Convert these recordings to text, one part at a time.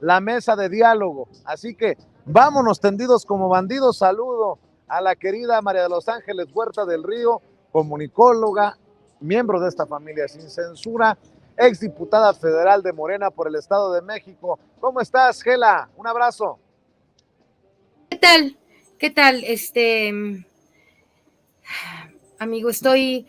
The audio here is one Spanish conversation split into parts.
la mesa de diálogo. Así que vámonos tendidos como bandidos. Saludo a la querida María de los Ángeles Huerta del Río, comunicóloga, miembro de esta familia sin censura, exdiputada federal de Morena por el Estado de México. ¿Cómo estás, Gela? Un abrazo. ¿Qué tal? ¿Qué tal? Amigo, estoy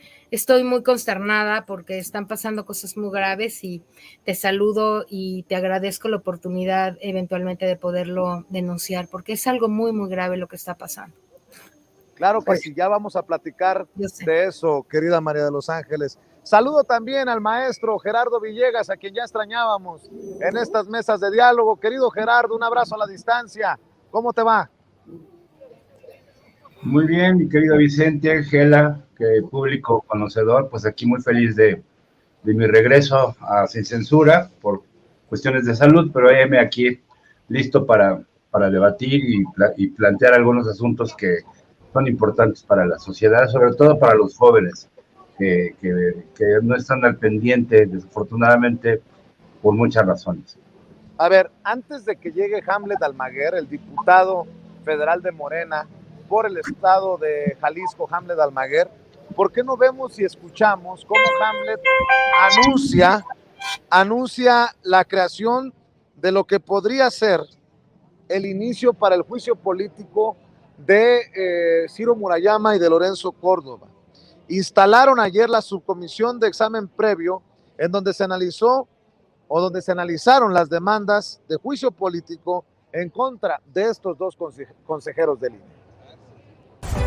muy consternada porque están pasando cosas muy graves y te saludo y te agradezco la oportunidad eventualmente de poderlo denunciar porque es algo muy, muy grave lo que está pasando. Claro que sí, ya vamos a platicar de eso, querida María de los Ángeles. Saludo también al maestro Gerardo Villegas, a quien ya extrañábamos en estas mesas de diálogo. Querido Gerardo, un abrazo a la distancia. ¿Cómo te va? Muy bien, mi querido Vicente, Gela, que público conocedor, pues aquí muy feliz de mi regreso a Sin Censura por cuestiones de salud, pero heme aquí listo para debatir y plantear algunos asuntos que son importantes para la sociedad, sobre todo para los jóvenes, que no están al pendiente, desafortunadamente, por muchas razones. A ver, antes de que llegue Hamlet Almaguer, el diputado federal de Morena por el estado de Jalisco, Hamlet Almaguer, ¿por qué no vemos y escuchamos cómo Hamlet anuncia la creación de lo que podría ser el inicio para el juicio político de Ciro Murayama y de Lorenzo Córdoba? Instalaron ayer la subcomisión de examen previo en donde se analizaron las demandas de juicio político en contra de estos dos consejeros del INE.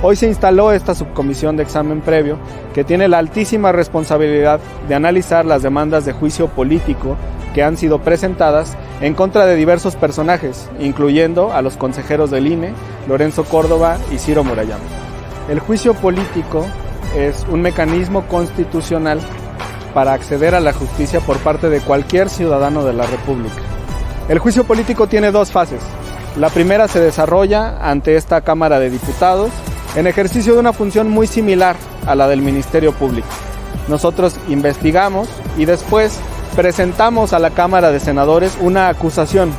Hoy se instaló esta subcomisión de examen previo que tiene la altísima responsabilidad de analizar las demandas de juicio político que han sido presentadas en contra de diversos personajes, incluyendo a los consejeros del INE, Lorenzo Córdoba y Ciro Murayama. El juicio político es un mecanismo constitucional para acceder a la justicia por parte de cualquier ciudadano de la República. El juicio político tiene dos fases. La primera se desarrolla ante esta Cámara de Diputados en ejercicio de una función muy similar a la del Ministerio Público. Nosotros investigamos y después presentamos a la Cámara de Senadores una acusación.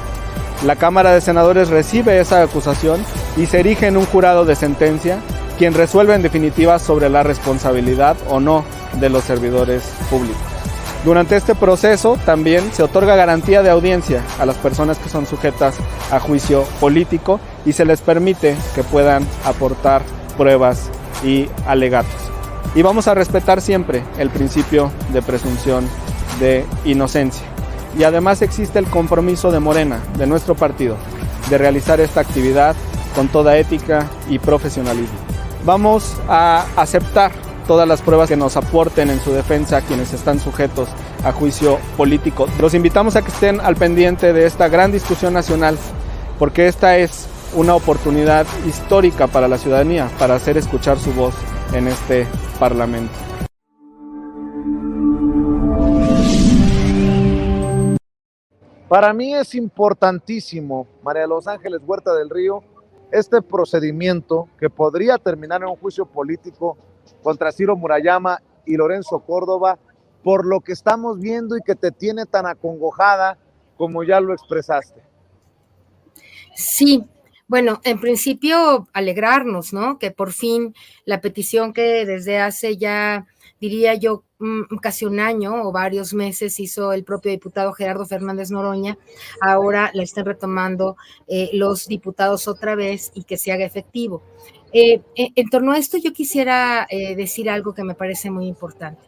La Cámara de Senadores recibe esa acusación y se erige en un jurado de sentencia, quien resuelve en definitiva sobre la responsabilidad o no de los servidores públicos. Durante este proceso también se otorga garantía de audiencia a las personas que son sujetas a juicio político y se les permite que puedan aportar pruebas y alegatos. Y vamos a respetar siempre el principio de presunción de inocencia. Y además existe el compromiso de Morena, de nuestro partido, de realizar esta actividad con toda ética y profesionalismo. Vamos a aceptar todas las pruebas que nos aporten en su defensa quienes están sujetos a juicio político. Los invitamos a que estén al pendiente de esta gran discusión nacional, porque esta es una oportunidad histórica para la ciudadanía, para hacer escuchar su voz en este Parlamento. Para mí es importantísimo, María de los Ángeles Huerta del Río, este procedimiento que podría terminar en un juicio político contra Ciro Murayama y Lorenzo Córdoba, por lo que estamos viendo y que te tiene tan acongojada como ya lo expresaste. Sí, bueno, en principio alegrarnos, ¿no? Que por fin la petición que desde hace ya, diría yo, casi un año o varios meses hizo el propio diputado Gerardo Fernández Noroña, ahora la están retomando los diputados otra vez y que se haga efectivo. En torno a esto yo quisiera decir algo que me parece muy importante.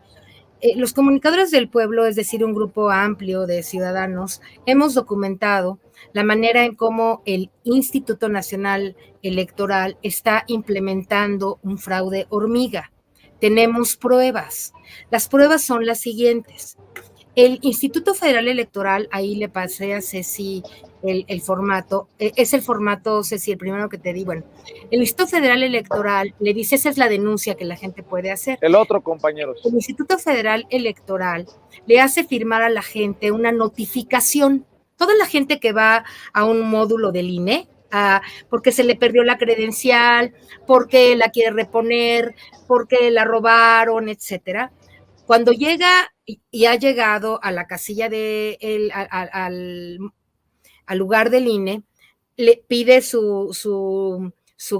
Los comunicadores del pueblo, es decir, un grupo amplio de ciudadanos, hemos documentado la manera en cómo el Instituto Nacional Electoral está implementando un fraude hormiga. Tenemos pruebas. Las pruebas son las siguientes. El Instituto Federal Electoral, ahí le pasé a Ceci el formato, es el formato, Ceci, el primero que te di, bueno, el Instituto Federal Electoral le dice, esa es la denuncia que la gente puede hacer. El otro, compañeros. El Instituto Federal Electoral le hace firmar a la gente una notificación, toda la gente que va a un módulo del INE, porque se le perdió la credencial, porque la quiere reponer, porque la robaron, etcétera. Cuando llega y ha llegado a la casilla de al lugar del INE, le pide su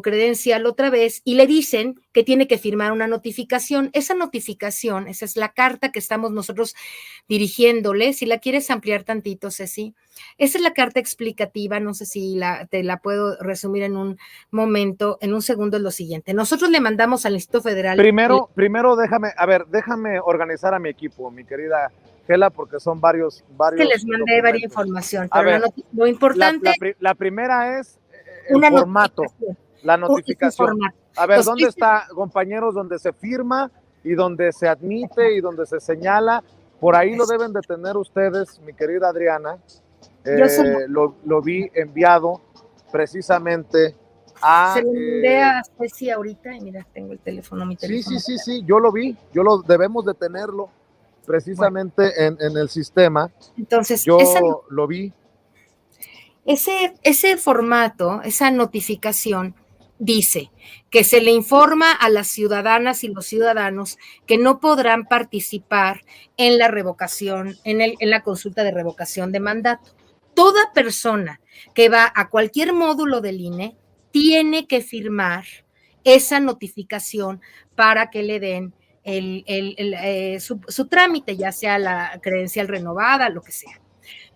credencial otra vez y le dicen que tiene que firmar una notificación. Esa notificación, esa es la carta que estamos nosotros dirigiéndole. Si la quieres ampliar tantito, Ceci, esa es la carta explicativa. No sé si te la puedo resumir en un momento, en un segundo. Es lo siguiente: nosotros le mandamos al Instituto Federal. Primero déjame organizar a mi equipo, mi querida Gela, porque son varios. Que les mandé varias información, pero lo importante. La primera es el formato. La notificación. A ver, ¿dónde está, compañeros, donde se firma y donde se admite y donde se señala? Por ahí lo deben de tener ustedes, mi querida Adriana. Lo vi enviado precisamente a... Se lo mandé a Ceci ahorita y mira, tengo el teléfono, mi teléfono. Sí, yo lo vi, debemos de tenerlo precisamente en el sistema. Entonces, lo vi. Ese formato, esa notificación, dice que se le informa a las ciudadanas y los ciudadanos que no podrán participar en la revocación, en la consulta de revocación de mandato. Toda persona que va a cualquier módulo del INE tiene que firmar esa notificación para que le den su trámite, ya sea la credencial renovada, lo que sea.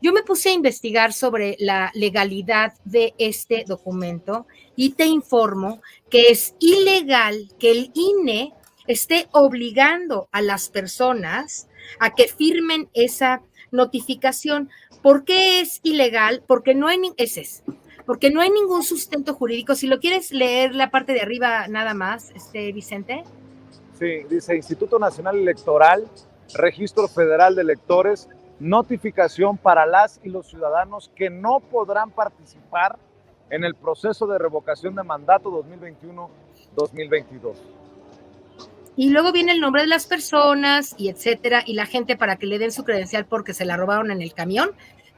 Yo me puse a investigar sobre la legalidad de este documento y te informo que es ilegal que el INE esté obligando a las personas a que firmen esa notificación. ¿Por qué es ilegal? Porque no hay ningún sustento jurídico. Si lo quieres leer la parte de arriba nada más, Vicente. Sí, dice Instituto Nacional Electoral, Registro Federal de Electores, notificación para las y los ciudadanos que no podrán participar en el proceso de revocación de mandato 2021-2022. Y luego viene el nombre de las personas y etcétera, y la gente, para que le den su credencial porque se la robaron en el camión,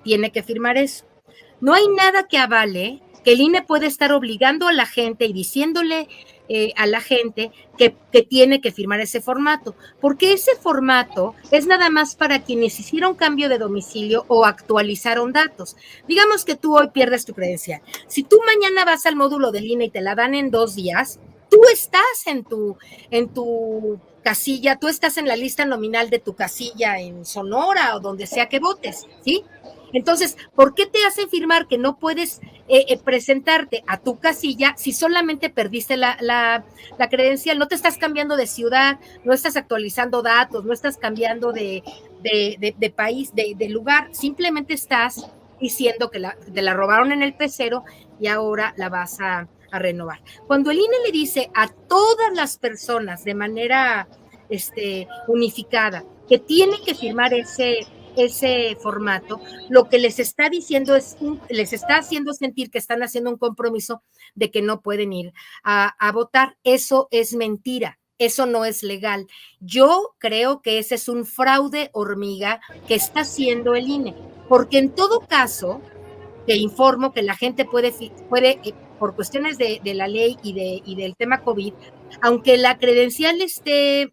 tiene que firmar eso. No hay nada que avale que el INE puede estar obligando a la gente y diciéndole a la gente que tiene que firmar ese formato, porque ese formato es nada más para quienes hicieron cambio de domicilio o actualizaron datos. Digamos que tú hoy pierdes tu credencial. Si tú mañana vas al módulo del INE y te la dan en 2 días, tú estás en tu casilla, tú estás en la lista nominal de tu casilla en Sonora o donde sea que votes, ¿sí? Entonces, ¿por qué te hacen firmar que no puedes presentarte a tu casilla si solamente perdiste la credencial? No te estás cambiando de ciudad, no estás actualizando datos, no estás cambiando de país, de lugar, simplemente estás diciendo que te la robaron en el pecero y ahora la vas a renovar. Cuando el INE le dice a todas las personas de manera unificada que tienen que firmar ese formato, lo que les está diciendo les está haciendo sentir que están haciendo un compromiso de que no pueden ir a votar. Eso es mentira, eso no es legal. Yo creo que ese es un fraude hormiga que está haciendo el INE, porque en todo caso, te informo que la gente puede por cuestiones de la ley y del tema COVID, aunque la credencial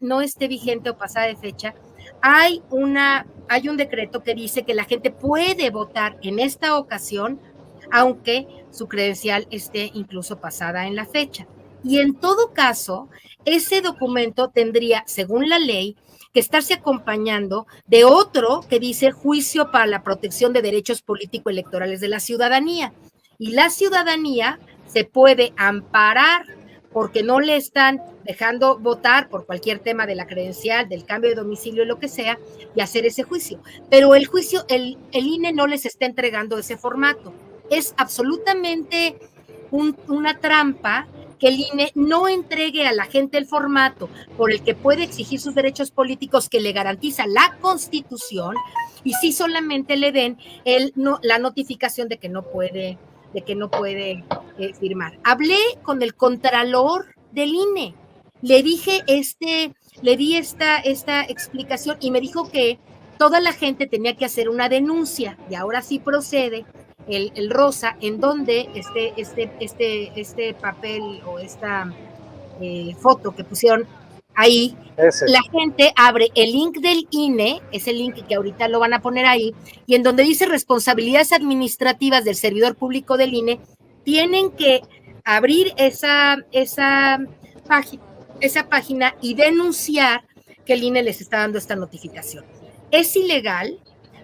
no esté vigente o pasada de fecha, hay un decreto que dice que la gente puede votar en esta ocasión, aunque su credencial esté incluso pasada en la fecha. Y en todo caso, ese documento tendría, según la ley, que estarse acompañando de otro que dice Juicio para la Protección de Derechos Político-Electorales de la Ciudadanía. Y la ciudadanía se puede amparar porque no le están dejando votar por cualquier tema de la credencial, del cambio de domicilio, lo que sea, y hacer ese juicio. Pero el INE no les está entregando ese formato. Es absolutamente una trampa que el INE no entregue a la gente el formato por el que puede exigir sus derechos políticos que le garantiza la Constitución, y sí solamente le den la notificación de que no puede firmar. Hablé con el contralor del INE, le di esta explicación y me dijo que toda la gente tenía que hacer una denuncia, y ahora sí procede el rosa, en donde este papel o esta foto que pusieron Ahí Ese. la gente abre el link del INE, ese link que ahorita lo van a poner ahí, y en donde dice responsabilidades administrativas del servidor público del INE, tienen que abrir esa página y denunciar que el INE les está dando esta notificación. Es ilegal,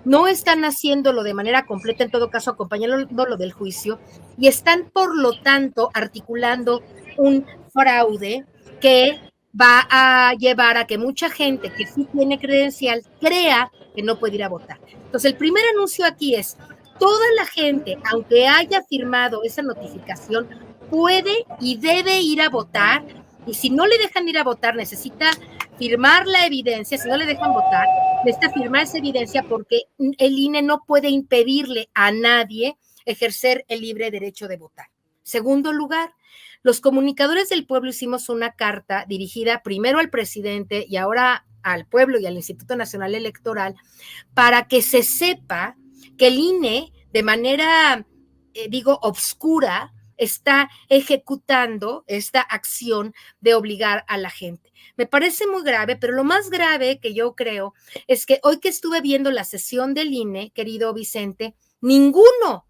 no están haciéndolo de manera completa, en todo caso acompañándolo del juicio, y están por lo tanto articulando un fraude que va a llevar a que mucha gente que sí tiene credencial crea que no puede ir a votar. Entonces, el primer anuncio aquí es, toda la gente, aunque haya firmado esa notificación, puede y debe ir a votar, y si no le dejan ir a votar, necesita firmar la evidencia. Si no le dejan votar, necesita firmar esa evidencia, porque el INE no puede impedirle a nadie ejercer el libre derecho de votar. Segundo lugar, los comunicadores del pueblo hicimos una carta dirigida primero al presidente y ahora al pueblo y al Instituto Nacional Electoral para que se sepa que el INE, de manera, obscura, está ejecutando esta acción de obligar a la gente. Me parece muy grave, pero lo más grave que yo creo es que hoy que estuve viendo la sesión del INE, querido Vicente, ninguno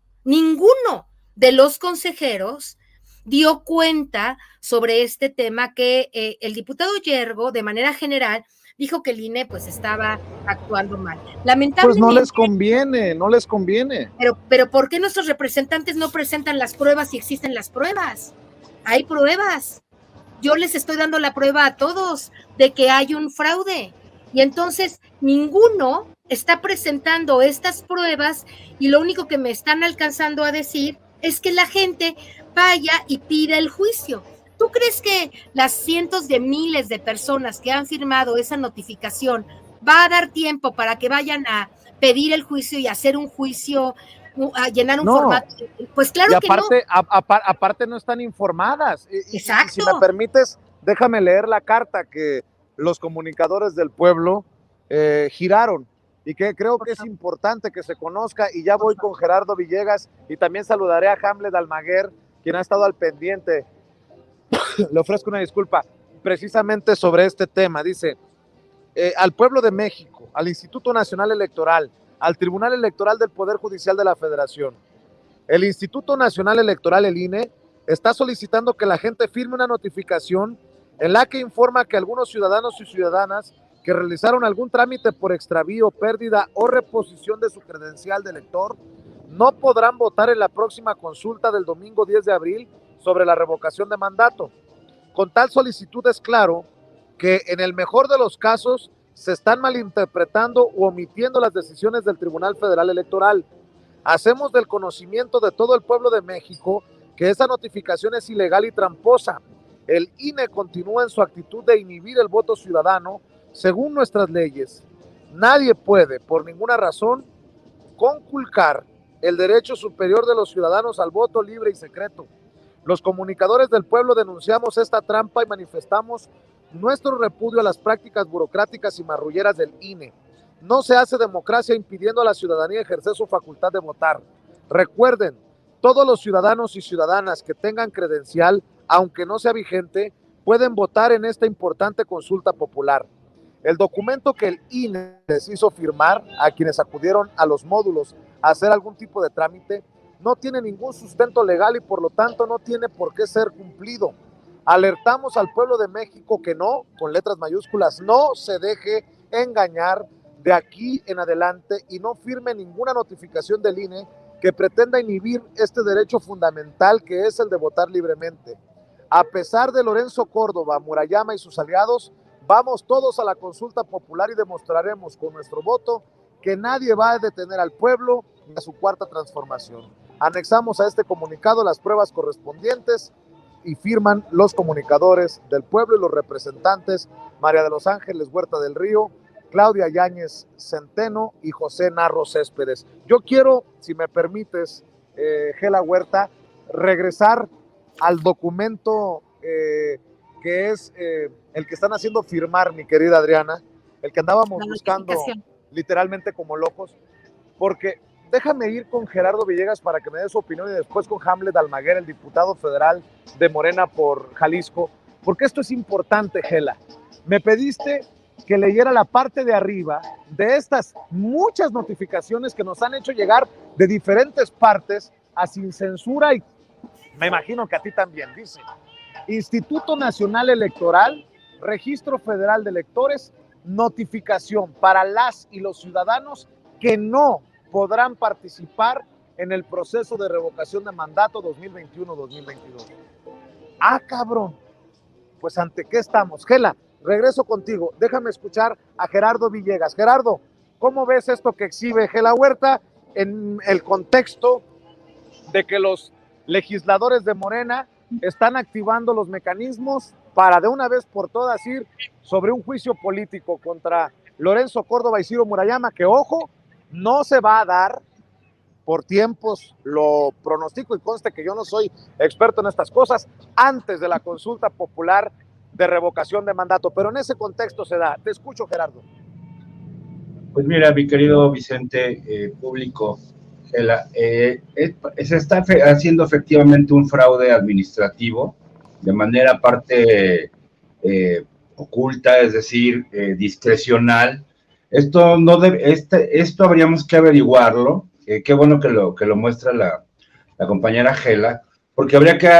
de los consejeros dio cuenta sobre este tema, que el diputado Yergo, de manera general, dijo que el INE pues estaba actuando mal. Lamentablemente. Pues no les conviene. Pero ¿por qué nuestros representantes no presentan las pruebas si existen las pruebas? Hay pruebas. Yo les estoy dando la prueba a todos de que hay un fraude. Y entonces ninguno está presentando estas pruebas, y lo único que me están alcanzando a decir es que la gente vaya y pida el juicio. ¿Tú crees que las cientos de miles de personas que han firmado esa notificación va a dar tiempo para que vayan a pedir el juicio y hacer un juicio, a llenar un formato? Pues claro, y aparte, que no. Aparte no están informadas. Exacto. Y si me permites, déjame leer la carta que los comunicadores del pueblo giraron, y que creo que es importante que se conozca. Y ya voy con Gerardo Villegas, y también saludaré a Hamlet Almaguer, quien ha estado al pendiente. Le ofrezco una disculpa precisamente sobre este tema. Dice: al pueblo de México, al Instituto Nacional Electoral, al Tribunal Electoral del Poder Judicial de la Federación, el Instituto Nacional Electoral, el INE, está solicitando que la gente firme una notificación en la que informa que algunos ciudadanos y ciudadanas que realizaron algún trámite por extravío, pérdida o reposición de su credencial de elector no podrán votar en la próxima consulta del domingo 10 de abril sobre la revocación de mandato. Con tal solicitud es claro que en el mejor de los casos se están malinterpretando u omitiendo las decisiones del Tribunal Federal Electoral. Hacemos del conocimiento de todo el pueblo de México que esa notificación es ilegal y tramposa. El INE continúa en su actitud de inhibir el voto ciudadano según nuestras leyes. Nadie puede, por ninguna razón, conculcar el derecho superior de los ciudadanos al voto libre y secreto. Los comunicadores del pueblo denunciamos esta trampa y manifestamos nuestro repudio a las prácticas burocráticas y marrulleras del INE. No se hace democracia impidiendo a la ciudadanía ejercer su facultad de votar. Recuerden, todos los ciudadanos y ciudadanas que tengan credencial, aunque no sea vigente, pueden votar en esta importante consulta popular. El documento que el INE les hizo firmar a quienes acudieron a los módulos a hacer algún tipo de trámite no tiene ningún sustento legal y por lo tanto no tiene por qué ser cumplido. Alertamos al pueblo de México que no, con letras mayúsculas, no se deje engañar de aquí en adelante y no firme ninguna notificación del INE que pretenda inhibir este derecho fundamental que es el de votar libremente. A pesar de Lorenzo Córdoba, Murayama y sus aliados, vamos todos a la consulta popular y demostraremos con nuestro voto que nadie va a detener al pueblo ni a su cuarta transformación. Anexamos a este comunicado las pruebas correspondientes y firman los comunicadores del pueblo y los representantes María de los Ángeles Huerta del Río, Claudia Yáñez Centeno y José Narro Céspedes. Yo quiero, si me permites, Gela Huerta, regresar al documento que es el que están haciendo firmar, mi querida Adriana, el que andábamos buscando literalmente como locos, porque déjame ir con Gerardo Villegas para que me dé su opinión y después con Hamlet Almaguer, el diputado federal de Morena por Jalisco, porque esto es importante, Gela. me pediste que leyera la parte de arriba de estas muchas notificaciones que nos han hecho llegar de diferentes partes a Sin Censura, y me imagino que a ti también. Dice: Instituto Nacional Electoral, Registro Federal de Electores, notificación para las y los ciudadanos que no podrán participar en el proceso de revocación de mandato 2021-2022. Ah, cabrón. Pues ¿ante qué estamos? Gela, regreso contigo. Déjame escuchar a Gerardo Villegas. Gerardo, ¿cómo ves esto que exhibe Gela Huerta en el contexto de que los legisladores de Morena están activando los mecanismos para de una vez por todas ir sobre un juicio político contra Lorenzo Córdoba y Ciro Murayama, que, ojo, no se va a dar por tiempos, lo pronostico, y conste que yo no soy experto en estas cosas, antes de la consulta popular de revocación de mandato, pero en ese contexto se da? Te escucho, Gerardo. Pues mira, mi querido Vicente, público, se está haciendo efectivamente un fraude administrativo de manera parte oculta, es decir, discrecional. Esto no debe, esto habríamos que averiguarlo. Qué bueno que lo muestra la compañera Gela, porque habría que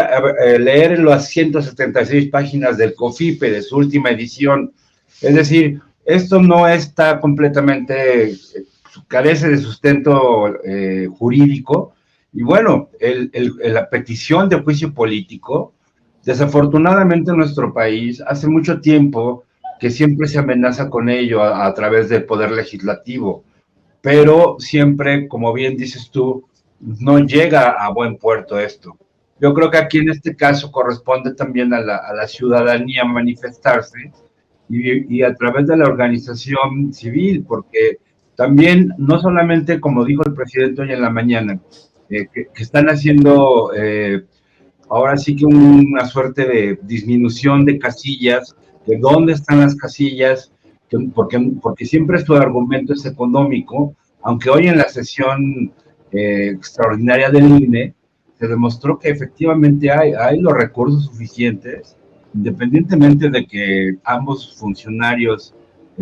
leer las 176 páginas del COFIPE de su última edición. Es decir, esto no está completamente, carece de sustento jurídico, y bueno, la petición de juicio político, desafortunadamente en nuestro país, hace mucho tiempo que siempre se amenaza con ello a través del Poder Legislativo, pero siempre, como bien dices tú, no llega a buen puerto esto. Yo creo que aquí en este caso corresponde también a la ciudadanía manifestarse y a través de la organización civil, porque también, no solamente, como dijo el presidente hoy en la mañana, que están haciendo ahora sí que una suerte de disminución de casillas, de dónde están las casillas, porque siempre su argumento es económico, aunque hoy en la sesión extraordinaria del INE se demostró que efectivamente hay los recursos suficientes, independientemente de que ambos funcionarios,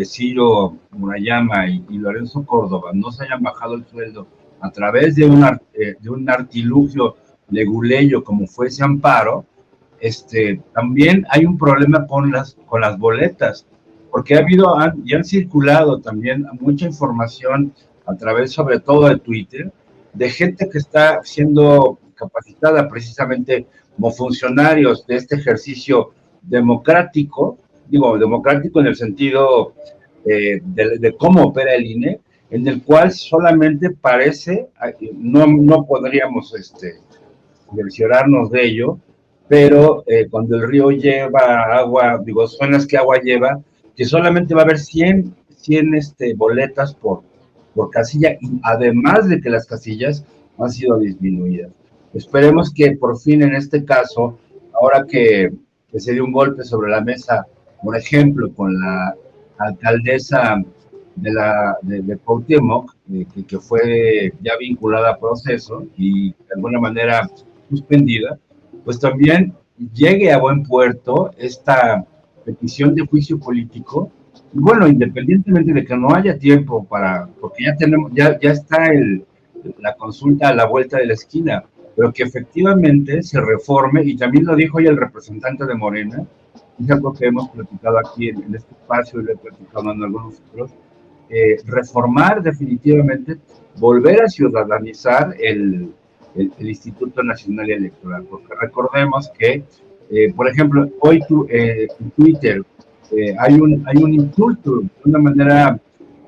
Ciro Murayama y Lorenzo Córdoba, no se hayan bajado el sueldo a través de un artilugio leguleyo como fue ese amparo. También hay un problema con las boletas, porque y han circulado también mucha información a través, sobre todo de Twitter, de gente que está siendo capacitada precisamente como funcionarios de este ejercicio democrático, digo, democrático en el sentido de cómo opera el INE, en el cual solamente parece, no podríamos cerciorarnos de ello, pero cuando el río lleva agua, digo, zonas que agua lleva, que solamente va a haber 100 boletas por casilla, y además de que las casillas han sido disminuidas. Esperemos que por fin en este caso, ahora que se dio un golpe sobre la mesa, por ejemplo, con la alcaldesa de Cuauhtémoc, que fue ya vinculada a proceso y de alguna manera suspendida, pues también llegue a buen puerto esta petición de juicio político. Y bueno, independientemente de que no haya tiempo porque ya está la consulta a la vuelta de la esquina, pero que efectivamente se reforme, y también lo dijo hoy el representante de Morena, es algo que hemos platicado aquí en este espacio y lo he platicado en algunos otros, reformar definitivamente, volver a ciudadanizar el Instituto Nacional Electoral, porque recordemos que, por ejemplo, hoy en Twitter hay un insulto de una manera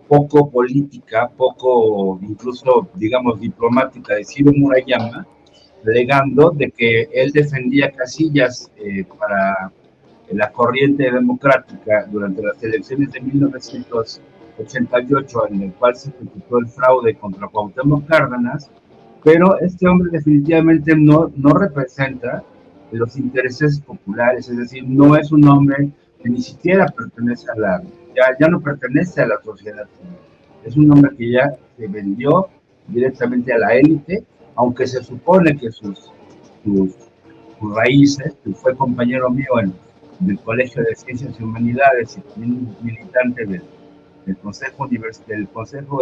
poco política, poco incluso, digamos, diplomática de Ciro Murayama, alegando de que él defendía casillas para la corriente democrática durante las elecciones de 1988, en el cual se ejecutó el fraude contra Cuauhtémoc Cárdenas, pero este hombre definitivamente no representa los intereses populares, es decir, no es un hombre que ni siquiera pertenece ya no pertenece a la sociedad civil. Es un hombre que ya se vendió directamente a la élite, aunque se supone que sus raíces, que fue compañero mío del Colegio de Ciencias y Humanidades y también militante del Consejo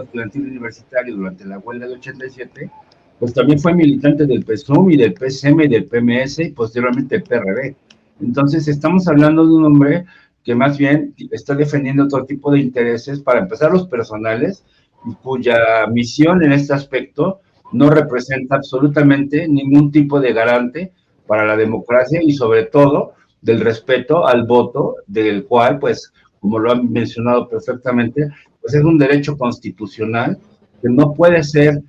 Estudiantil Universitario durante la huelga del 87, pues también fue militante del PSUM y del PSM y del PMS y posteriormente del PRD. Entonces estamos hablando de un hombre que más bien está defendiendo otro tipo de intereses, para empezar los personales, y cuya misión en este aspecto no representa absolutamente ningún tipo de garante para la democracia y sobre todo del respeto al voto, del cual, pues, como lo han mencionado perfectamente, pues es un derecho constitucional que no puede ser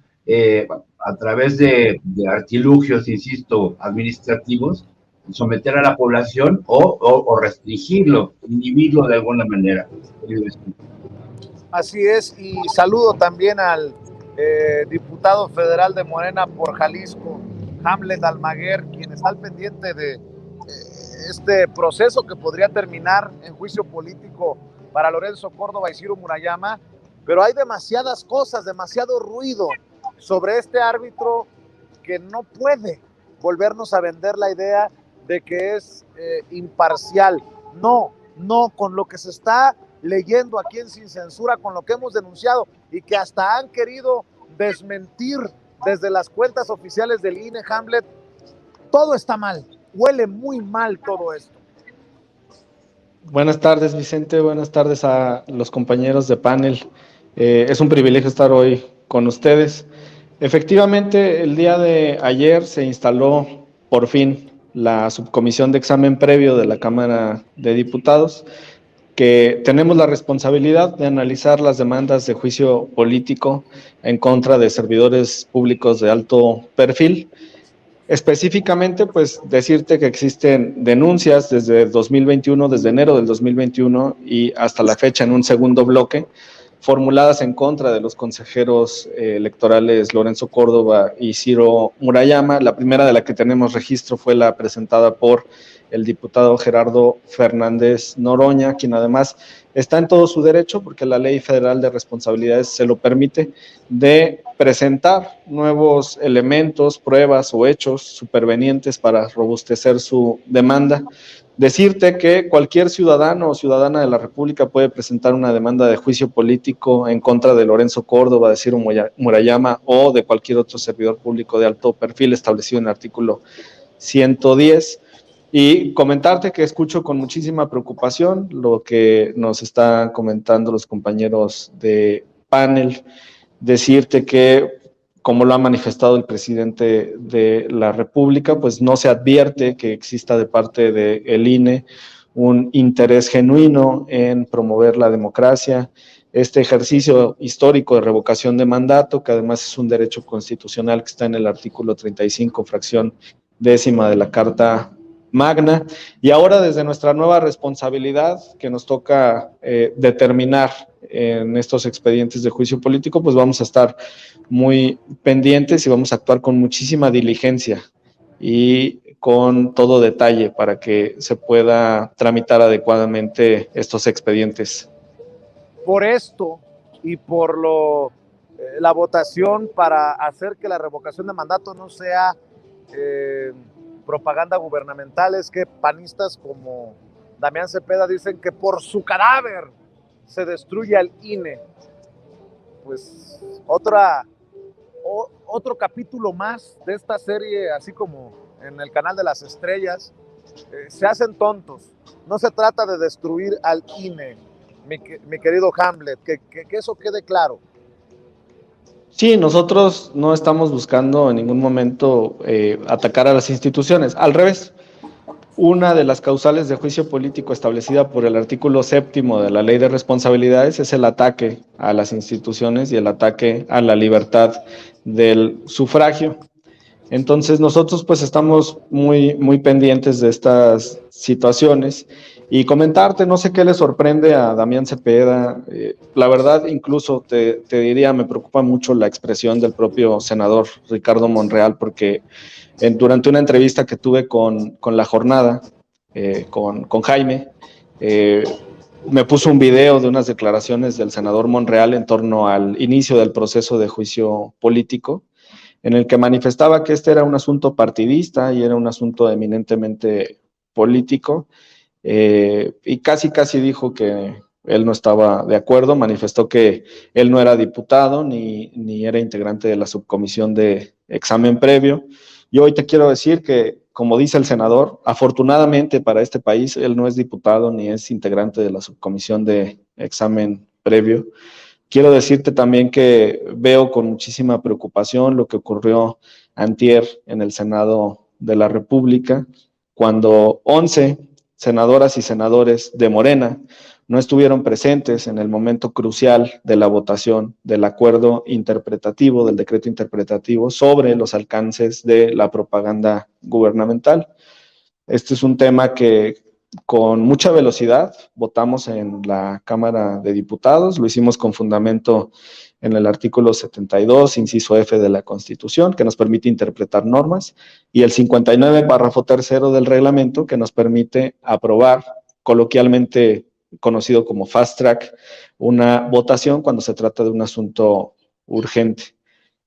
a través de artilugios, insisto, administrativos, someter a la población o restringirlo, inhibirlo de alguna manera. Así es, y saludo también al diputado federal de Morena por Jalisco, Hamlet Almaguer, quien está al pendiente de este proceso que podría terminar en juicio político para Lorenzo Córdoba y Ciro Murayama, pero hay demasiadas cosas, demasiado ruido sobre este árbitro que no puede volvernos a vender la idea de que es imparcial. No, con lo que se está leyendo aquí en Sin Censura, con lo que hemos denunciado y que hasta han querido desmentir desde las cuentas oficiales del INE, Hamlet, todo está mal, huele muy mal todo esto. Buenas tardes, Vicente, buenas tardes a los compañeros de panel. Es un privilegio estar hoy con ustedes. Efectivamente, el día de ayer se instaló por fin la subcomisión de examen previo de la Cámara de Diputados, que tenemos la responsabilidad de analizar las demandas de juicio político en contra de servidores públicos de alto perfil. Específicamente, pues decirte que existen denuncias desde 2021, desde enero del 2021 y hasta la fecha en un segundo bloque, formuladas en contra de los consejeros electorales Lorenzo Córdoba y Ciro Murayama. La primera de la que tenemos registro fue la presentada por el diputado Gerardo Fernández Noroña, quien además está en todo su derecho, porque la Ley Federal de Responsabilidades se lo permite, de presentar nuevos elementos, pruebas o hechos supervenientes para robustecer su demanda. Decirte que cualquier ciudadano o ciudadana de la República puede presentar una demanda de juicio político en contra de Lorenzo Córdoba, de Ciro Murayama o de cualquier otro servidor público de alto perfil establecido en el artículo 110. Y comentarte que escucho con muchísima preocupación lo que nos están comentando los compañeros de panel. Decirte que, como lo ha manifestado el presidente de la República, pues no se advierte que exista de parte del INE un interés genuino en promover la democracia, este ejercicio histórico de revocación de mandato, que además es un derecho constitucional que está en el artículo 35, fracción 10ª de la Carta Magna, y ahora desde nuestra nueva responsabilidad que nos toca determinar en estos expedientes de juicio político, pues vamos a estar muy pendientes y vamos a actuar con muchísima diligencia y con todo detalle para que se pueda tramitar adecuadamente estos expedientes. Por esto y por la votación para hacer que la revocación de mandato no sea propaganda gubernamental, es que panistas como Damián Cepeda dicen que por su cadáver se destruye al INE. Pues otro capítulo más de esta serie, así como en el canal de las estrellas, se hacen tontos. No se trata de destruir al INE, mi querido Hamlet, que eso quede claro. Sí, nosotros no estamos buscando en ningún momento atacar a las instituciones. Al revés, una de las causales de juicio político establecida por el artículo 7º de la Ley de Responsabilidades es el ataque a las instituciones y el ataque a la libertad del sufragio. Entonces nosotros pues estamos muy pendientes de estas situaciones y comentarte, no sé qué le sorprende a Damián Cepeda, la verdad incluso te diría, me preocupa mucho la expresión del propio senador Ricardo Monreal, porque durante una entrevista que tuve con La Jornada, con Jaime, me puso un video de unas declaraciones del senador Monreal en torno al inicio del proceso de juicio político, en el que manifestaba que este era un asunto partidista y era un asunto eminentemente político. y casi dijo que él no estaba de acuerdo, manifestó que él no era diputado ni era integrante de la subcomisión de examen previo. Yo hoy te quiero decir que, como dice el senador, afortunadamente para este país, él no es diputado ni es integrante de la subcomisión de examen previo. Quiero decirte también que veo con muchísima preocupación lo que ocurrió antier en el Senado de la República, cuando 11 senadoras y senadores de Morena no estuvieron presentes en el momento crucial de la votación del acuerdo interpretativo, del decreto interpretativo sobre los alcances de la propaganda gubernamental. Este es un tema que con mucha velocidad votamos en la Cámara de Diputados, lo hicimos con fundamento en el artículo 72, inciso F de la Constitución, que nos permite interpretar normas, y el 59, párrafo tercero del reglamento, que nos permite aprobar, coloquialmente conocido como fast track, una votación cuando se trata de un asunto urgente.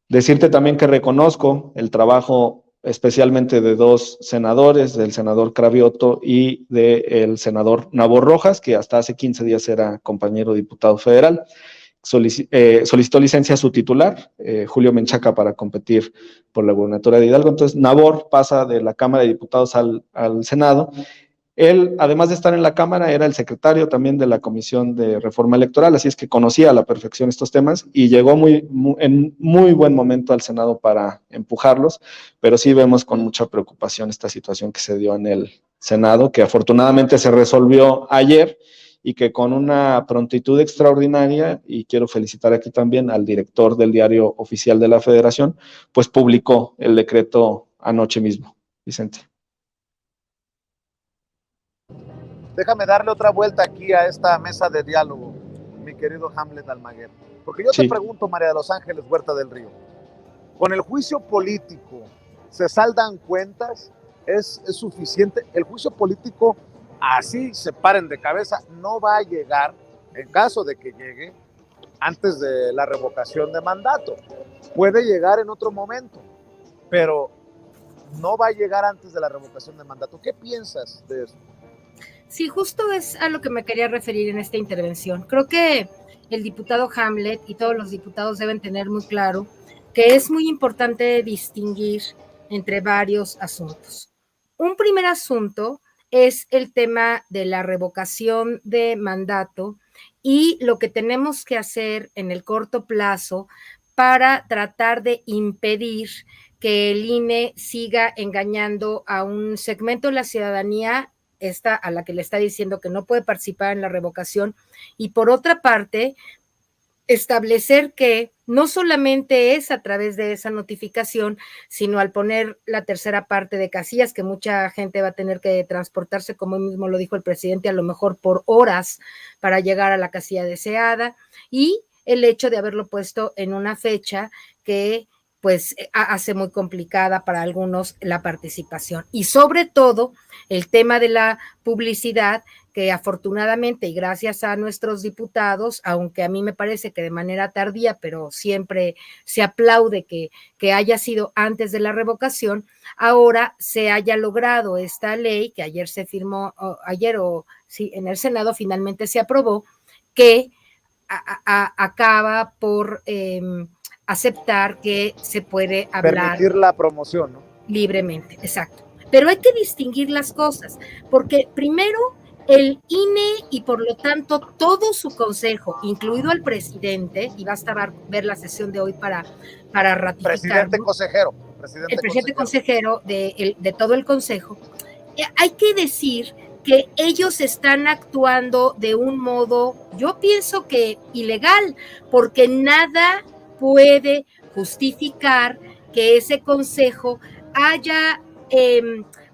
Decirte también que reconozco el trabajo especialmente de dos senadores, del senador Cravioto y del senador Nabor Rojas, que hasta hace 15 días era compañero diputado federal. Solicitó licencia a su titular, Julio Menchaca, para competir por la gubernatura de Hidalgo. Entonces, Nabor pasa de la Cámara de Diputados al Senado. Él, además de estar en la Cámara, era el secretario también de la Comisión de Reforma Electoral, así es que conocía a la perfección estos temas y llegó en muy buen momento al Senado para empujarlos, pero sí vemos con mucha preocupación esta situación que se dio en el Senado, que afortunadamente se resolvió ayer y que con una prontitud extraordinaria, y quiero felicitar aquí también al director del Diario Oficial de la Federación, pues publicó el decreto anoche mismo. Vicente. Déjame darle otra vuelta aquí a esta mesa de diálogo, mi querido Hamlet Almaguer. Porque yo te pregunto, María de los Ángeles Huerta del Río, ¿con el juicio político se saldan cuentas? ¿Es suficiente? El juicio político, así se paren de cabeza, no va a llegar, en caso de que llegue, antes de la revocación de mandato. Puede llegar en otro momento, pero no va a llegar antes de la revocación de mandato. ¿Qué piensas de eso? Sí, justo es a lo que me quería referir en esta intervención. Creo que el diputado Hamlet y todos los diputados deben tener muy claro que es muy importante distinguir entre varios asuntos. Un primer asunto es el tema de la revocación de mandato y lo que tenemos que hacer en el corto plazo para tratar de impedir que el INE siga engañando a un segmento de la ciudadanía esta a la que le está diciendo que no puede participar en la revocación, y por otra parte, establecer que no solamente es a través de esa notificación, sino al poner la tercera parte de casillas, que mucha gente va a tener que transportarse, como mismo lo dijo el presidente, a lo mejor por horas para llegar a la casilla deseada, y el hecho de haberlo puesto en una fecha que pues hace muy complicada para algunos la participación. Y sobre todo, el tema de la publicidad, que afortunadamente y gracias a nuestros diputados, aunque a mí me parece que de manera tardía, pero siempre se aplaude que haya sido antes de la revocación, ahora se haya logrado esta ley que ayer se firmó, en el Senado finalmente se aprobó, que acaba por aceptar que se puede hablar. Permitir la promoción, ¿no? Libremente, exacto. Pero hay que distinguir las cosas, porque primero el INE y por lo tanto todo su consejo, incluido el presidente, y basta ver la sesión de hoy para ratificar. Presidente consejero. El presidente consejero de todo el consejo, hay que decir que ellos están actuando de un modo, yo pienso que ilegal, porque nada puede justificar que ese consejo haya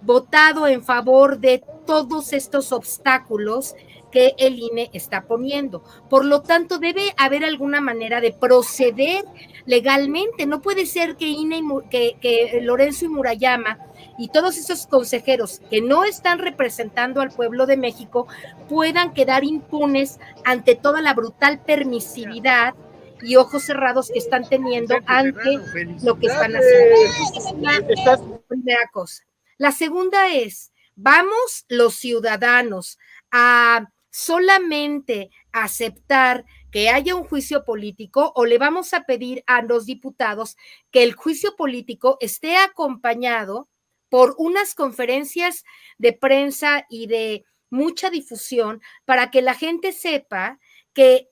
votado en favor de todos estos obstáculos que el INE está poniendo. Por lo tanto, debe haber alguna manera de proceder legalmente. No puede ser que Lorenzo y Murayama y todos esos consejeros que no están representando al pueblo de México puedan quedar impunes ante toda la brutal permisividad y ojos cerrados que están teniendo ante lo que están haciendo. Esa es la primera cosa. La segunda es, ¿Vamos los ciudadanos a solamente aceptar que haya un juicio político o le vamos a pedir a los diputados que el juicio político esté acompañado por unas conferencias de prensa y de mucha difusión para que la gente sepa que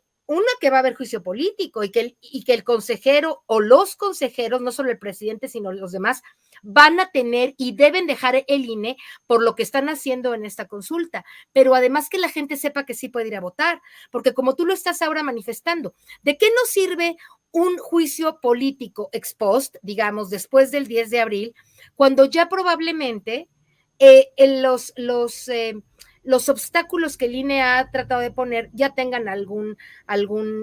que va a haber juicio político y que el consejero o los consejeros, no solo el presidente, sino los demás, van a tener y deben dejar el INE por lo que están haciendo en esta consulta, pero además que la gente sepa que sí puede ir a votar, porque como tú lo estás ahora manifestando, ¿de qué nos sirve un juicio político ex post, digamos, después del 10 de abril, cuando ya probablemente los obstáculos que el INE ha tratado de poner ya tengan algún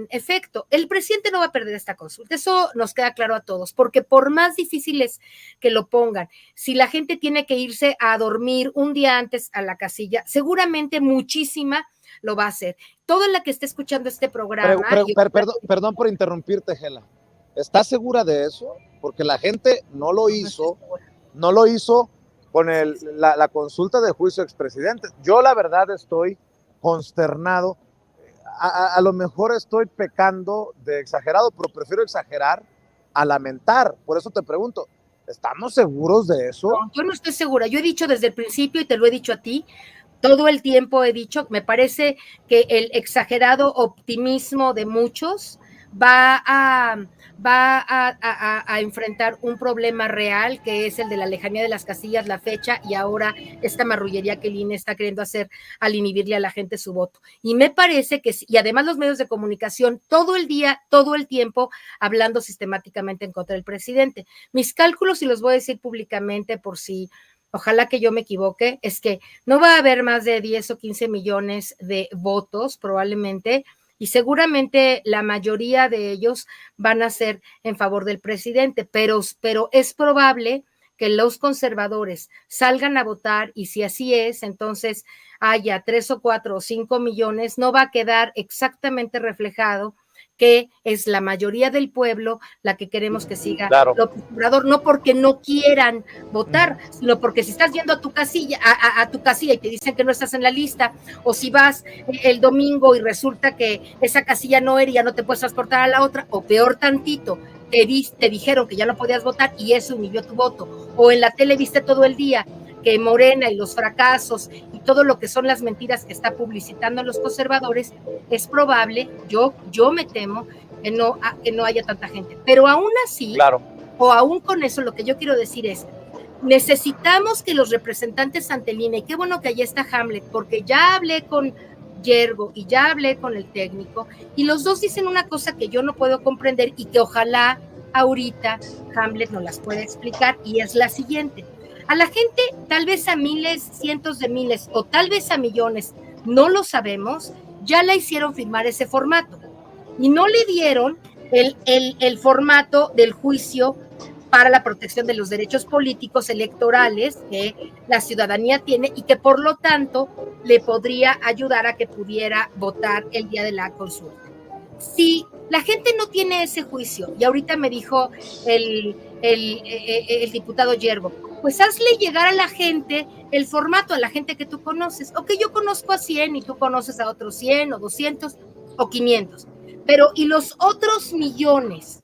efecto? El presidente no va a perder esta consulta, eso nos queda claro a todos, porque por más difíciles que lo pongan, si la gente tiene que irse a dormir un día antes a la casilla, seguramente muchísima lo va a hacer. Toda la que esté escuchando este programa... Perdón por interrumpirte, Gela. ¿Estás segura de eso? Porque la gente no lo hizo con la consulta de juicio expresidente. Yo la verdad estoy consternado. A lo mejor estoy pecando de exagerado, pero prefiero exagerar a lamentar. Por eso te pregunto, ¿estamos seguros de eso? No, yo no estoy segura. Yo he dicho desde el principio y te lo he dicho a ti, todo el tiempo he dicho, me parece que el exagerado optimismo de muchos va a enfrentar un problema real, que es el de la lejanía de las casillas, la fecha, y ahora esta marrullería que el INE está queriendo hacer al inhibirle a la gente su voto. Y me parece que, y además los medios de comunicación, todo el día, todo el tiempo, hablando sistemáticamente en contra del presidente. Mis cálculos, y los voy a decir públicamente por si... Ojalá que yo me equivoque, es que no va a haber más de 10 o 15 millones de votos probablemente, y seguramente la mayoría de ellos van a ser en favor del presidente, pero es probable que los conservadores salgan a votar, y si así es, entonces haya 3 o 4 o 5 millones, no va a quedar exactamente reflejado que es la mayoría del pueblo la que queremos que siga López Obrador, no porque no quieran votar, sino porque si estás yendo a tu casilla, y te dicen que no estás en la lista, o si vas el domingo y resulta que esa casilla no era y ya no te puedes transportar a la otra, o peor tantito, te dijeron que ya no podías votar y eso inhibió tu voto, o en la tele viste todo el día que Morena y los fracasos y todo lo que son las mentiras que está publicitando los conservadores, es probable, yo me temo, que no haya tanta gente. Pero aún así, o aún con eso, lo que yo quiero decir es, necesitamos que los representantes ante el INE, y qué bueno que allí está Hamlet, porque ya hablé con Yergo y ya hablé con el técnico, y los dos dicen una cosa que yo no puedo comprender y que ojalá ahorita Hamlet nos las pueda explicar, y es la siguiente. A la gente, tal vez a miles, cientos de miles o tal vez a millones, no lo sabemos, ya la hicieron firmar ese formato y no le dieron el formato del juicio para la protección de los derechos políticos electorales que la ciudadanía tiene y que por lo tanto le podría ayudar a que pudiera votar el día de la consulta. Si la gente no tiene ese juicio, y ahorita me dijo el diputado Yergo, pues hazle llegar a la gente el formato, a la gente que tú conoces, o que yo conozco a 100 y tú conoces a otros 100 o 200 o 500, pero y los otros millones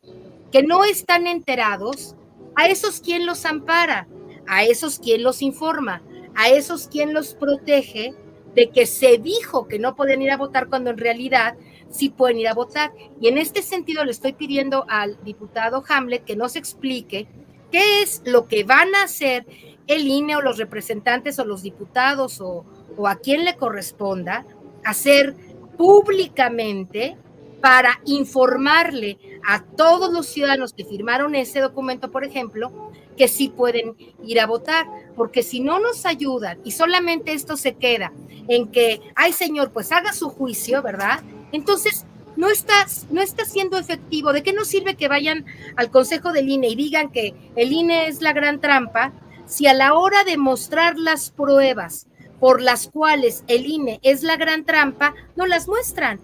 que no están enterados, a esos ¿quién los ampara? A esos ¿quién los informa? A esos ¿quién los protege de que se dijo que no pueden ir a votar cuando en realidad sí pueden ir a votar? Y en este sentido le estoy pidiendo al diputado Hamlet que nos explique qué es lo que van a hacer el INE o los representantes o los diputados o a quien le corresponda hacer públicamente para informarle a todos los ciudadanos que firmaron ese documento, por ejemplo, que sí pueden ir a votar, porque si no nos ayudan y solamente esto se queda en que, ay señor, pues haga su juicio, ¿verdad? Entonces no está siendo efectivo. ¿De qué nos sirve que vayan al Consejo del INE y digan que el INE es la gran trampa si a la hora de mostrar las pruebas por las cuales el INE es la gran trampa, no las muestran?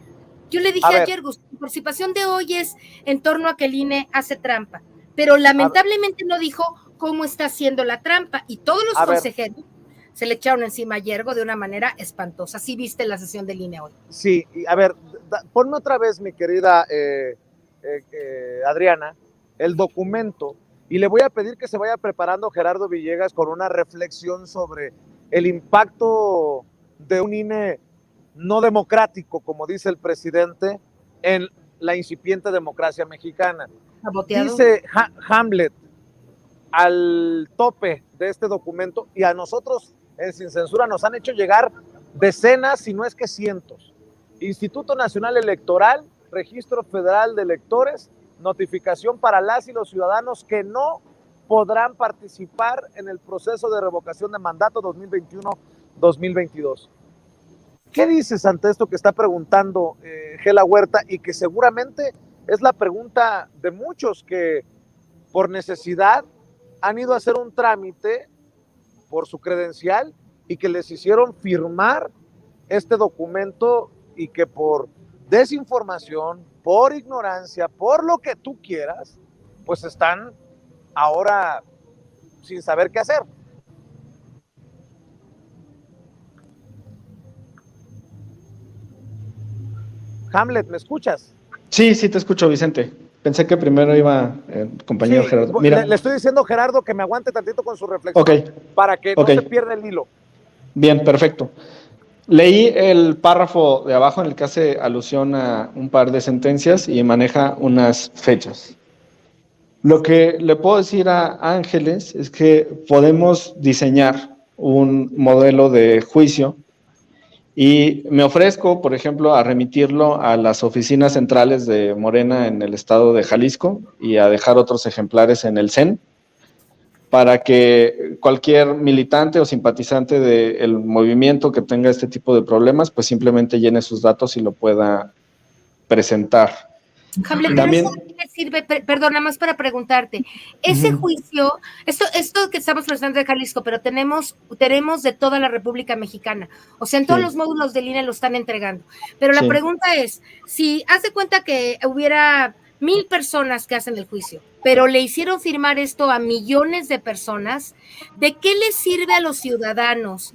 Yo le dije ayer, su participación de hoy es en torno a que el INE hace trampa, pero lamentablemente no dijo cómo está haciendo la trampa, y todos los consejeros se le echaron encima a Yergo de una manera espantosa. ¿Sí viste la sesión del INE hoy? Sí, a ver, ponme otra vez, mi querida Adriana, el documento, y le voy a pedir que se vaya preparando Gerardo Villegas con una reflexión sobre el impacto de un INE no democrático, como dice el presidente, en la incipiente democracia mexicana. ¿Saboteado? Dice Hamlet al tope de este documento, y a nosotros en Sin Censura nos han hecho llegar decenas, si no es que cientos. Instituto Nacional Electoral, Registro Federal de Electores, notificación para las y los ciudadanos que no podrán participar en el proceso de revocación de mandato 2021-2022. ¿Qué dices ante esto que está preguntando Gela Huerta, y que seguramente es la pregunta de muchos que por necesidad han ido a hacer un trámite por su credencial y que les hicieron firmar este documento y que por desinformación, por ignorancia, por lo que tú quieras, pues están ahora sin saber qué hacer? Hamlet, ¿me escuchas? Sí, sí te escucho, Vicente. Pensé que primero iba el compañero Sí, Gerardo. Mira. le estoy diciendo a Gerardo que me aguante tantito con su reflexión, Ok. para que no se pierda el hilo. Bien, perfecto. Leí el párrafo de abajo en el que hace alusión a un par de sentencias y maneja unas fechas. Lo que le puedo decir a Ángeles es que podemos diseñar un modelo de juicio y me ofrezco, por ejemplo, a remitirlo a las oficinas centrales de Morena en el estado de Jalisco y a dejar otros ejemplares en el CEN para que cualquier militante o simpatizante del movimiento que tenga este tipo de problemas, pues simplemente llene sus datos y lo pueda presentar. Hamlet, también ¿qué sirve? Perdona, más para preguntarte, ese juicio, esto que estamos presentando de Jalisco, pero tenemos de toda la República Mexicana, o sea, en todos los módulos del INE lo están entregando, pero la pregunta es, si haz de cuenta que hubiera 1,000 personas que hacen el juicio, pero le hicieron firmar esto a millones de personas, ¿de qué les sirve a los ciudadanos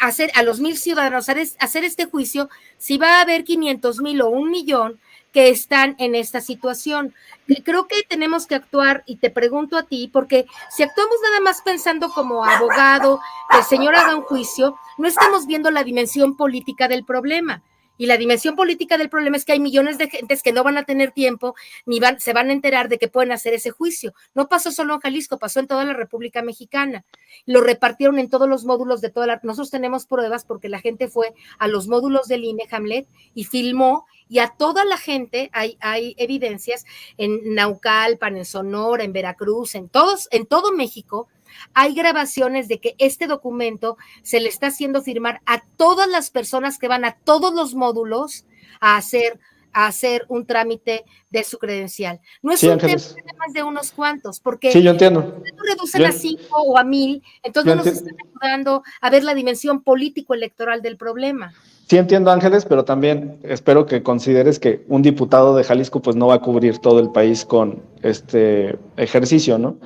a los 1,000 ciudadanos hacer este juicio si va a haber 500,000 o 1,000,000 que están en esta situación? Creo que tenemos que actuar, y te pregunto a ti, porque si actuamos nada más pensando como abogado, que el señor haga un juicio, no estamos viendo la dimensión política del problema. Y la dimensión política del problema es que hay millones de gentes que no van a tener tiempo, ni se van a enterar de que pueden hacer ese juicio. No pasó solo en Jalisco, pasó en toda la República Mexicana. Lo repartieron en todos los módulos de Nosotros tenemos pruebas porque la gente fue a los módulos del INE, Hamlet, y filmó, y a toda la gente hay evidencias en Naucalpan, en Sonora, en Veracruz, en todo México. Hay grabaciones de que este documento se le está haciendo firmar a todas las personas que van a todos los módulos a hacer un trámite de su credencial. No es un tema más de unos cuantos, porque sí, yo entiendo. Si no reducen a 5 o a 1,000, entonces no nos están ayudando a ver la dimensión político-electoral del problema. Sí entiendo, Ángeles, pero también espero que consideres que un diputado de Jalisco pues no va a cubrir todo el país con este ejercicio, ¿no?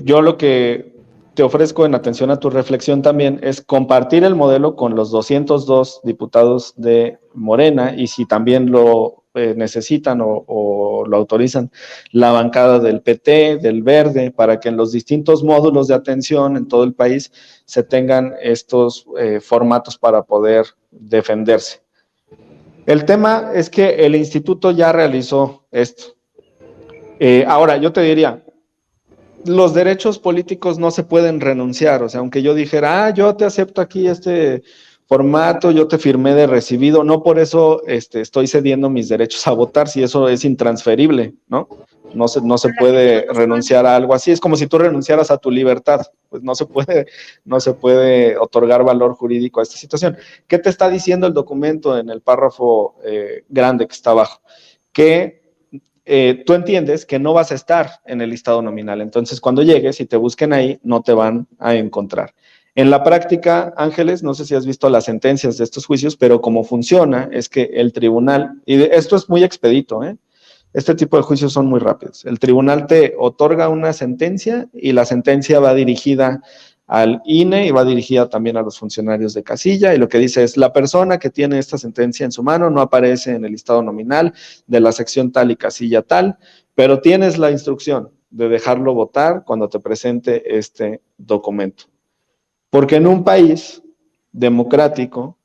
Yo lo que te ofrezco en atención a tu reflexión también es compartir el modelo con los 202 diputados de Morena, y si también lo necesitan o lo autorizan, la bancada del PT, del Verde, para que en los distintos módulos de atención en todo el país se tengan estos formatos para poder defenderse. El tema es que el instituto ya realizó esto. Ahora, yo te diría, los derechos políticos no se pueden renunciar. O sea, aunque yo dijera, yo te acepto aquí este formato, yo te firmé de recibido, no por eso estoy cediendo mis derechos a votar, si eso es intransferible, ¿no? No se puede renunciar a algo así. Es como si tú renunciaras a tu libertad. Pues no se puede otorgar valor jurídico a esta situación. ¿Qué te está diciendo el documento en el párrafo grande que está abajo? Que tú entiendes que no vas a estar en el listado nominal. Entonces, cuando llegues y te busquen ahí, no te van a encontrar. En la práctica, Ángeles, no sé si has visto las sentencias de estos juicios, pero cómo funciona es que el tribunal, y esto es muy expedito, este tipo de juicios son muy rápidos. El tribunal te otorga una sentencia y la sentencia va dirigida al INE y va dirigida también a los funcionarios de casilla, y lo que dice es: la persona que tiene esta sentencia en su mano no aparece en el listado nominal de la sección tal y casilla tal, pero tienes la instrucción de dejarlo votar cuando te presente este documento. Porque en un país democrático,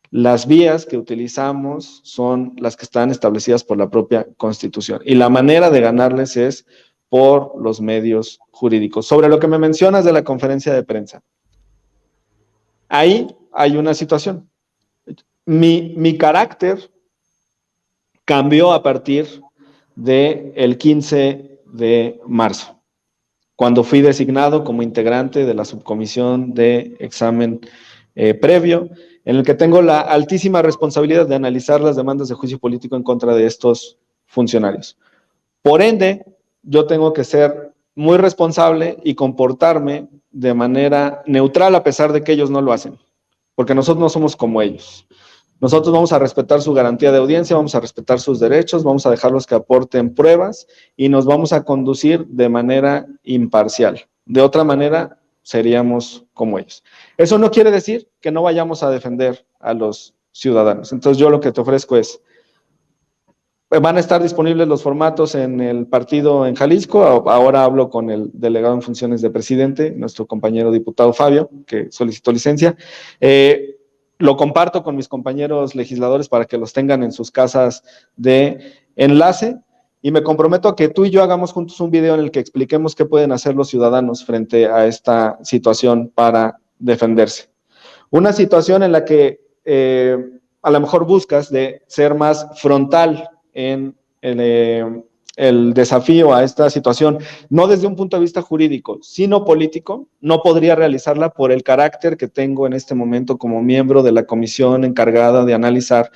las vías que utilizamos son las que están establecidas por la propia Constitución, y la manera de ganarles es por los medios jurídicos. Sobre lo que me mencionas de la conferencia de prensa, ahí hay una situación. Mi carácter cambió a partir del 15 de marzo, cuando fui designado como integrante de la subcomisión de examen previo, en el que tengo la altísima responsabilidad de analizar las demandas de juicio político en contra de estos funcionarios. Por ende, yo tengo que ser muy responsable y comportarme de manera neutral, a pesar de que ellos no lo hacen, porque nosotros no somos como ellos. Nosotros vamos a respetar su garantía de audiencia, vamos a respetar sus derechos, vamos a dejarlos que aporten pruebas y nos vamos a conducir de manera imparcial. De otra manera, seríamos como ellos. Eso no quiere decir que no vayamos a defender a los ciudadanos. Entonces, yo lo que te ofrezco es: van a estar disponibles los formatos en el partido en Jalisco. Ahora hablo con el delegado en funciones de presidente, nuestro compañero diputado Fabio, que solicitó licencia. Lo comparto con mis compañeros legisladores para que los tengan en sus casas de enlace, y me comprometo a que tú y yo hagamos juntos un video en el que expliquemos qué pueden hacer los ciudadanos frente a esta situación para defenderse. Una situación en la que a lo mejor buscas de ser más frontal en el desafío a esta situación, no desde un punto de vista jurídico, sino político, no podría realizarla por el carácter que tengo en este momento como miembro de la comisión encargada de analizar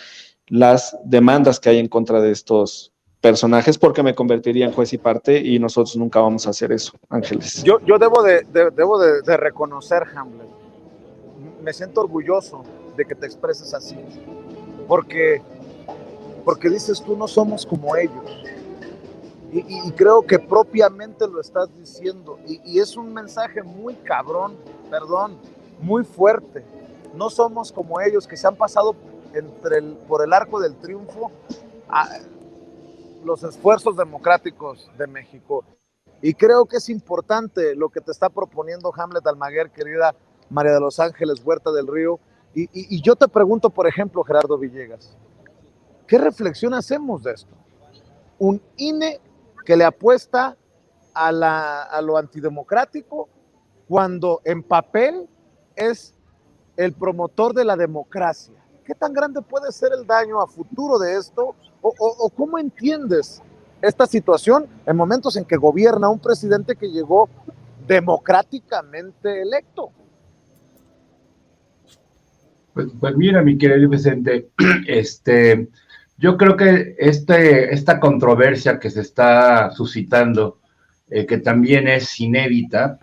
las demandas que hay en contra de estos personajes, porque me convertiría en juez y parte, y nosotros nunca vamos a hacer eso, Ángeles. Yo debo de reconocer, Hamlet, me siento orgulloso de que te expreses así, porque dices tú, no somos como ellos, y creo que propiamente lo estás diciendo, y es un mensaje muy cabrón, muy fuerte. No somos como ellos, que se han pasado por el arco del triunfo a los esfuerzos democráticos de México, y creo que es importante lo que te está proponiendo Hamlet Almaguer, querida María de los Ángeles Huerta del Río, y yo te pregunto, por ejemplo, Gerardo Villegas, ¿qué reflexión hacemos de esto? Un INE que le apuesta a lo antidemocrático, cuando en papel es el promotor de la democracia. ¿Qué tan grande puede ser el daño a futuro de esto? ¿O cómo entiendes esta situación en momentos en que gobierna un presidente que llegó democráticamente electo? Pues mira, mi querido Vicente, yo creo que esta controversia que se está suscitando, que también es inédita,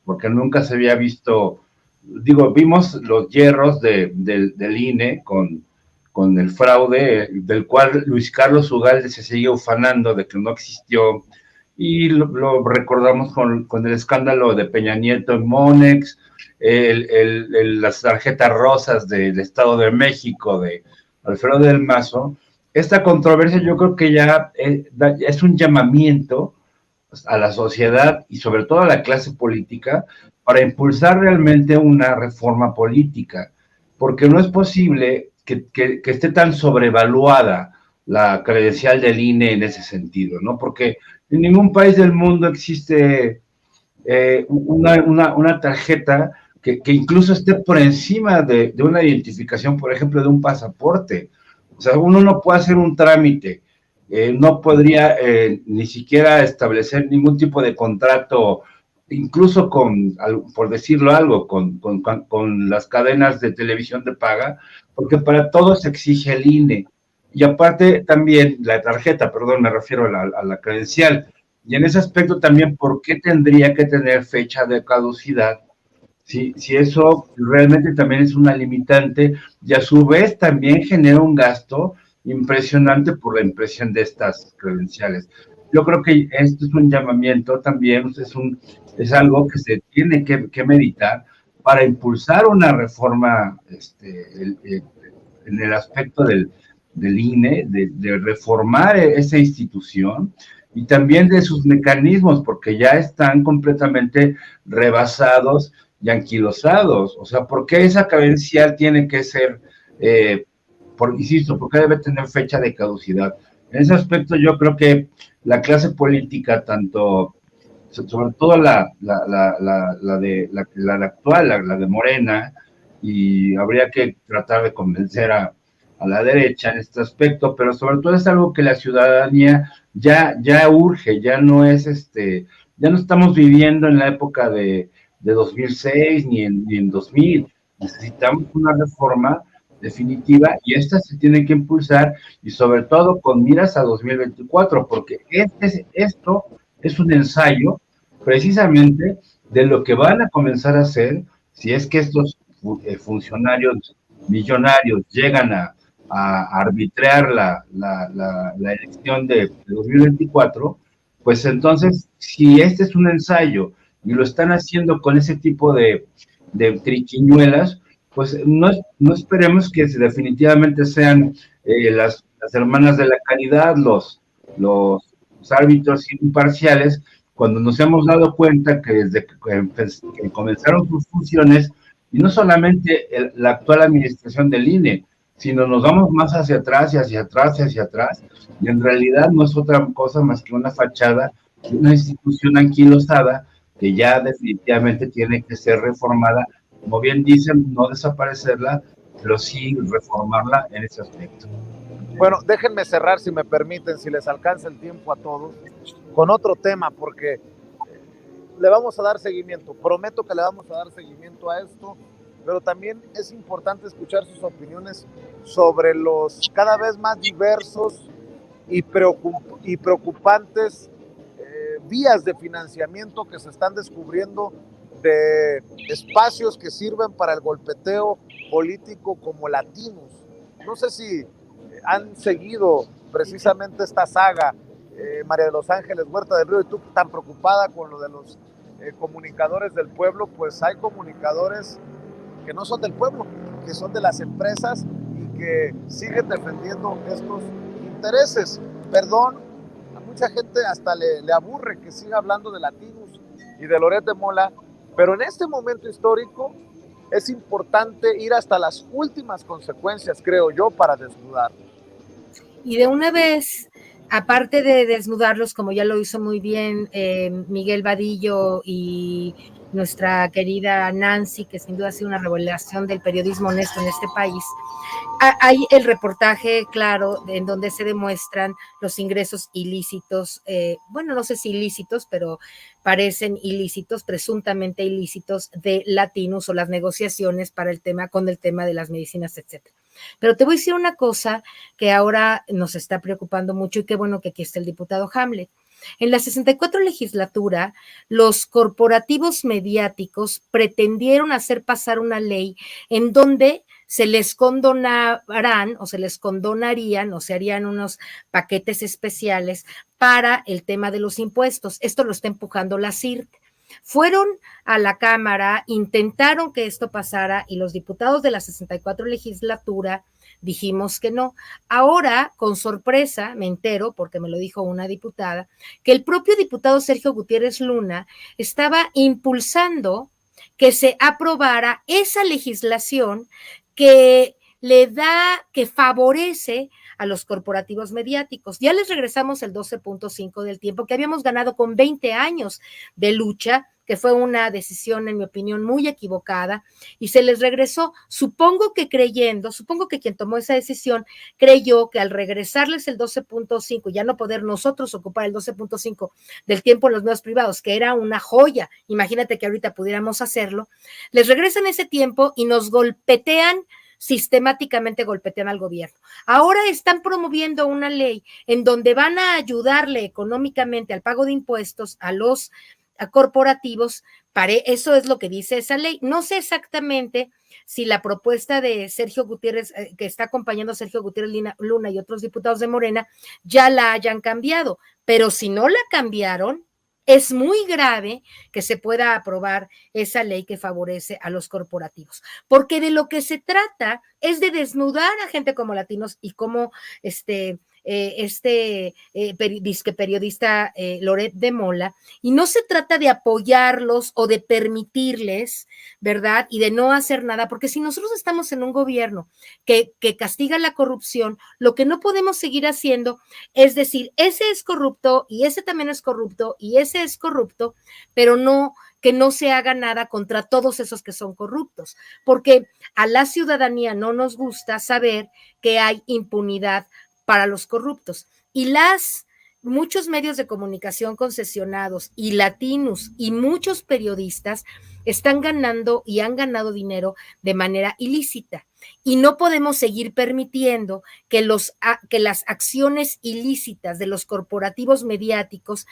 porque nunca se había visto, vimos los hierros del INE con el fraude, del cual Luis Carlos Ugalde se sigue ufanando de que no existió, y lo recordamos con el escándalo de Peña Nieto en Monex, las tarjetas rosas del Estado de México de Alfredo del Mazo. Esta controversia yo creo que ya es un llamamiento a la sociedad y sobre todo a la clase política para impulsar realmente una reforma política, porque no es posible que esté tan sobrevaluada la credencial del INE en ese sentido, ¿no? Porque en ningún país del mundo existe una tarjeta que incluso esté por encima de una identificación, por ejemplo, de un pasaporte. O sea, uno no puede hacer un trámite, no podría ni siquiera establecer ningún tipo de contrato, incluso por decirlo algo, con las cadenas de televisión de paga, porque para todo se exige el INE. Y aparte también la tarjeta, me refiero a la credencial. Y en ese aspecto también, ¿por qué tendría que tener fecha de caducidad? Si eso realmente también es una limitante, y a su vez también genera un gasto impresionante por la impresión de estas credenciales. Yo creo que esto es un llamamiento también, es es algo que se tiene que meditar para impulsar una reforma en el aspecto del INE, de reformar esa institución y también de sus mecanismos, porque ya están completamente rebasados y anquilosados. O sea, ¿por qué esa credencial tiene que ser, insisto, por qué debe tener fecha de caducidad? En ese aspecto yo creo que la clase política, tanto, sobre todo la actual, la de Morena, y habría que tratar de convencer a la derecha en este aspecto, pero sobre todo es algo que la ciudadanía ya urge, ya no estamos viviendo en la época de 2006 ni en 2000. Necesitamos una reforma definitiva y esta se tiene que impulsar y sobre todo con miras a 2024, porque esto es un ensayo precisamente de lo que van a comenzar a hacer si es que estos funcionarios millonarios llegan a arbitrar la elección de 2024, pues entonces, si este es un ensayo y lo están haciendo con ese tipo de triquiñuelas, pues no esperemos que definitivamente sean las hermanas de la caridad, los árbitros imparciales, cuando nos hemos dado cuenta que desde que comenzaron sus funciones, y no solamente la actual administración del INE, sino nos vamos más hacia atrás y hacia atrás y hacia atrás, y en realidad no es otra cosa más que una fachada de una institución anquilosada que ya definitivamente tiene que ser reformada, como bien dicen, no desaparecerla, pero sí reformarla en ese aspecto. Bueno, déjenme cerrar, si me permiten, si les alcanza el tiempo a todos, con otro tema, porque le vamos a dar seguimiento. Prometo que le vamos a dar seguimiento a esto, pero también es importante escuchar sus opiniones sobre los cada vez más diversos y preocupantes vías de financiamiento que se están descubriendo de espacios que sirven para el golpeteo político como Latinos. No sé si han seguido precisamente esta saga, María de los Ángeles Huerta del Río, y tú tan preocupada con lo de los comunicadores del pueblo. Pues hay comunicadores que no son del pueblo, que son de las empresas y que siguen defendiendo estos intereses. Perdón, a mucha gente hasta le aburre que siga hablando de Latinos y de Loret de Mola, pero en este momento histórico es importante ir hasta las últimas consecuencias, creo yo, para desnudar. Y de una vez, aparte de desnudarlos, como ya lo hizo muy bien Miguel Vadillo y nuestra querida Nancy, que sin duda ha sido una revelación del periodismo honesto en este país, hay el reportaje claro en donde se demuestran los ingresos ilícitos, bueno, no sé si ilícitos, pero parecen ilícitos, presuntamente ilícitos de Latinos o las negociaciones para el tema, con el tema de las medicinas, etcétera. Pero te voy a decir una cosa que ahora nos está preocupando mucho y qué bueno que aquí está el diputado Hamlet. En la 64 legislatura, los corporativos mediáticos pretendieron hacer pasar una ley en donde se les condonarán o se les condonarían o se harían unos paquetes especiales para el tema de los impuestos. Esto lo está empujando la CIRT. Fueron a la Cámara, intentaron que esto pasara y los diputados de la 64 legislatura dijimos que no. Ahora, con sorpresa, me entero, porque me lo dijo una diputada, que el propio diputado Sergio Gutiérrez Luna estaba impulsando que se aprobara esa legislación que le da, que favorece a los corporativos mediáticos. Ya les regresamos el 12.5 del tiempo que habíamos ganado con 20 años de lucha, que fue una decisión, en mi opinión, muy equivocada, y se les regresó, supongo que quien tomó esa decisión creyó que al regresarles el 12.5, ya no poder nosotros ocupar el 12.5 del tiempo en los medios privados, que era una joya, imagínate que ahorita pudiéramos hacerlo, les regresan ese tiempo y nos sistemáticamente golpetean al gobierno. Ahora están promoviendo una ley en donde van a ayudarle económicamente al pago de impuestos a los corporativos. Eso es lo que dice esa ley. No sé exactamente si la propuesta de Sergio Gutiérrez, que está acompañando a Sergio Gutiérrez Luna y otros diputados de Morena, ya la hayan cambiado, pero si no la cambiaron, es muy grave que se pueda aprobar esa ley que favorece a los corporativos, porque de lo que se trata es de desnudar a gente como Latinos y como disque periodista Loret de Mola, y no se trata de apoyarlos o de permitirles, ¿verdad? Y de no hacer nada, porque si nosotros estamos en un gobierno que castiga la corrupción, lo que no podemos seguir haciendo es decir, ese es corrupto y ese también es corrupto y ese es corrupto, pero no que no se haga nada contra todos esos que son corruptos, porque a la ciudadanía no nos gusta saber que hay impunidad para los corruptos. Y muchos medios de comunicación concesionados y latinos y muchos periodistas están ganando y han ganado dinero de manera ilícita. Y no podemos seguir permitiendo que las acciones ilícitas de los corporativos mediáticos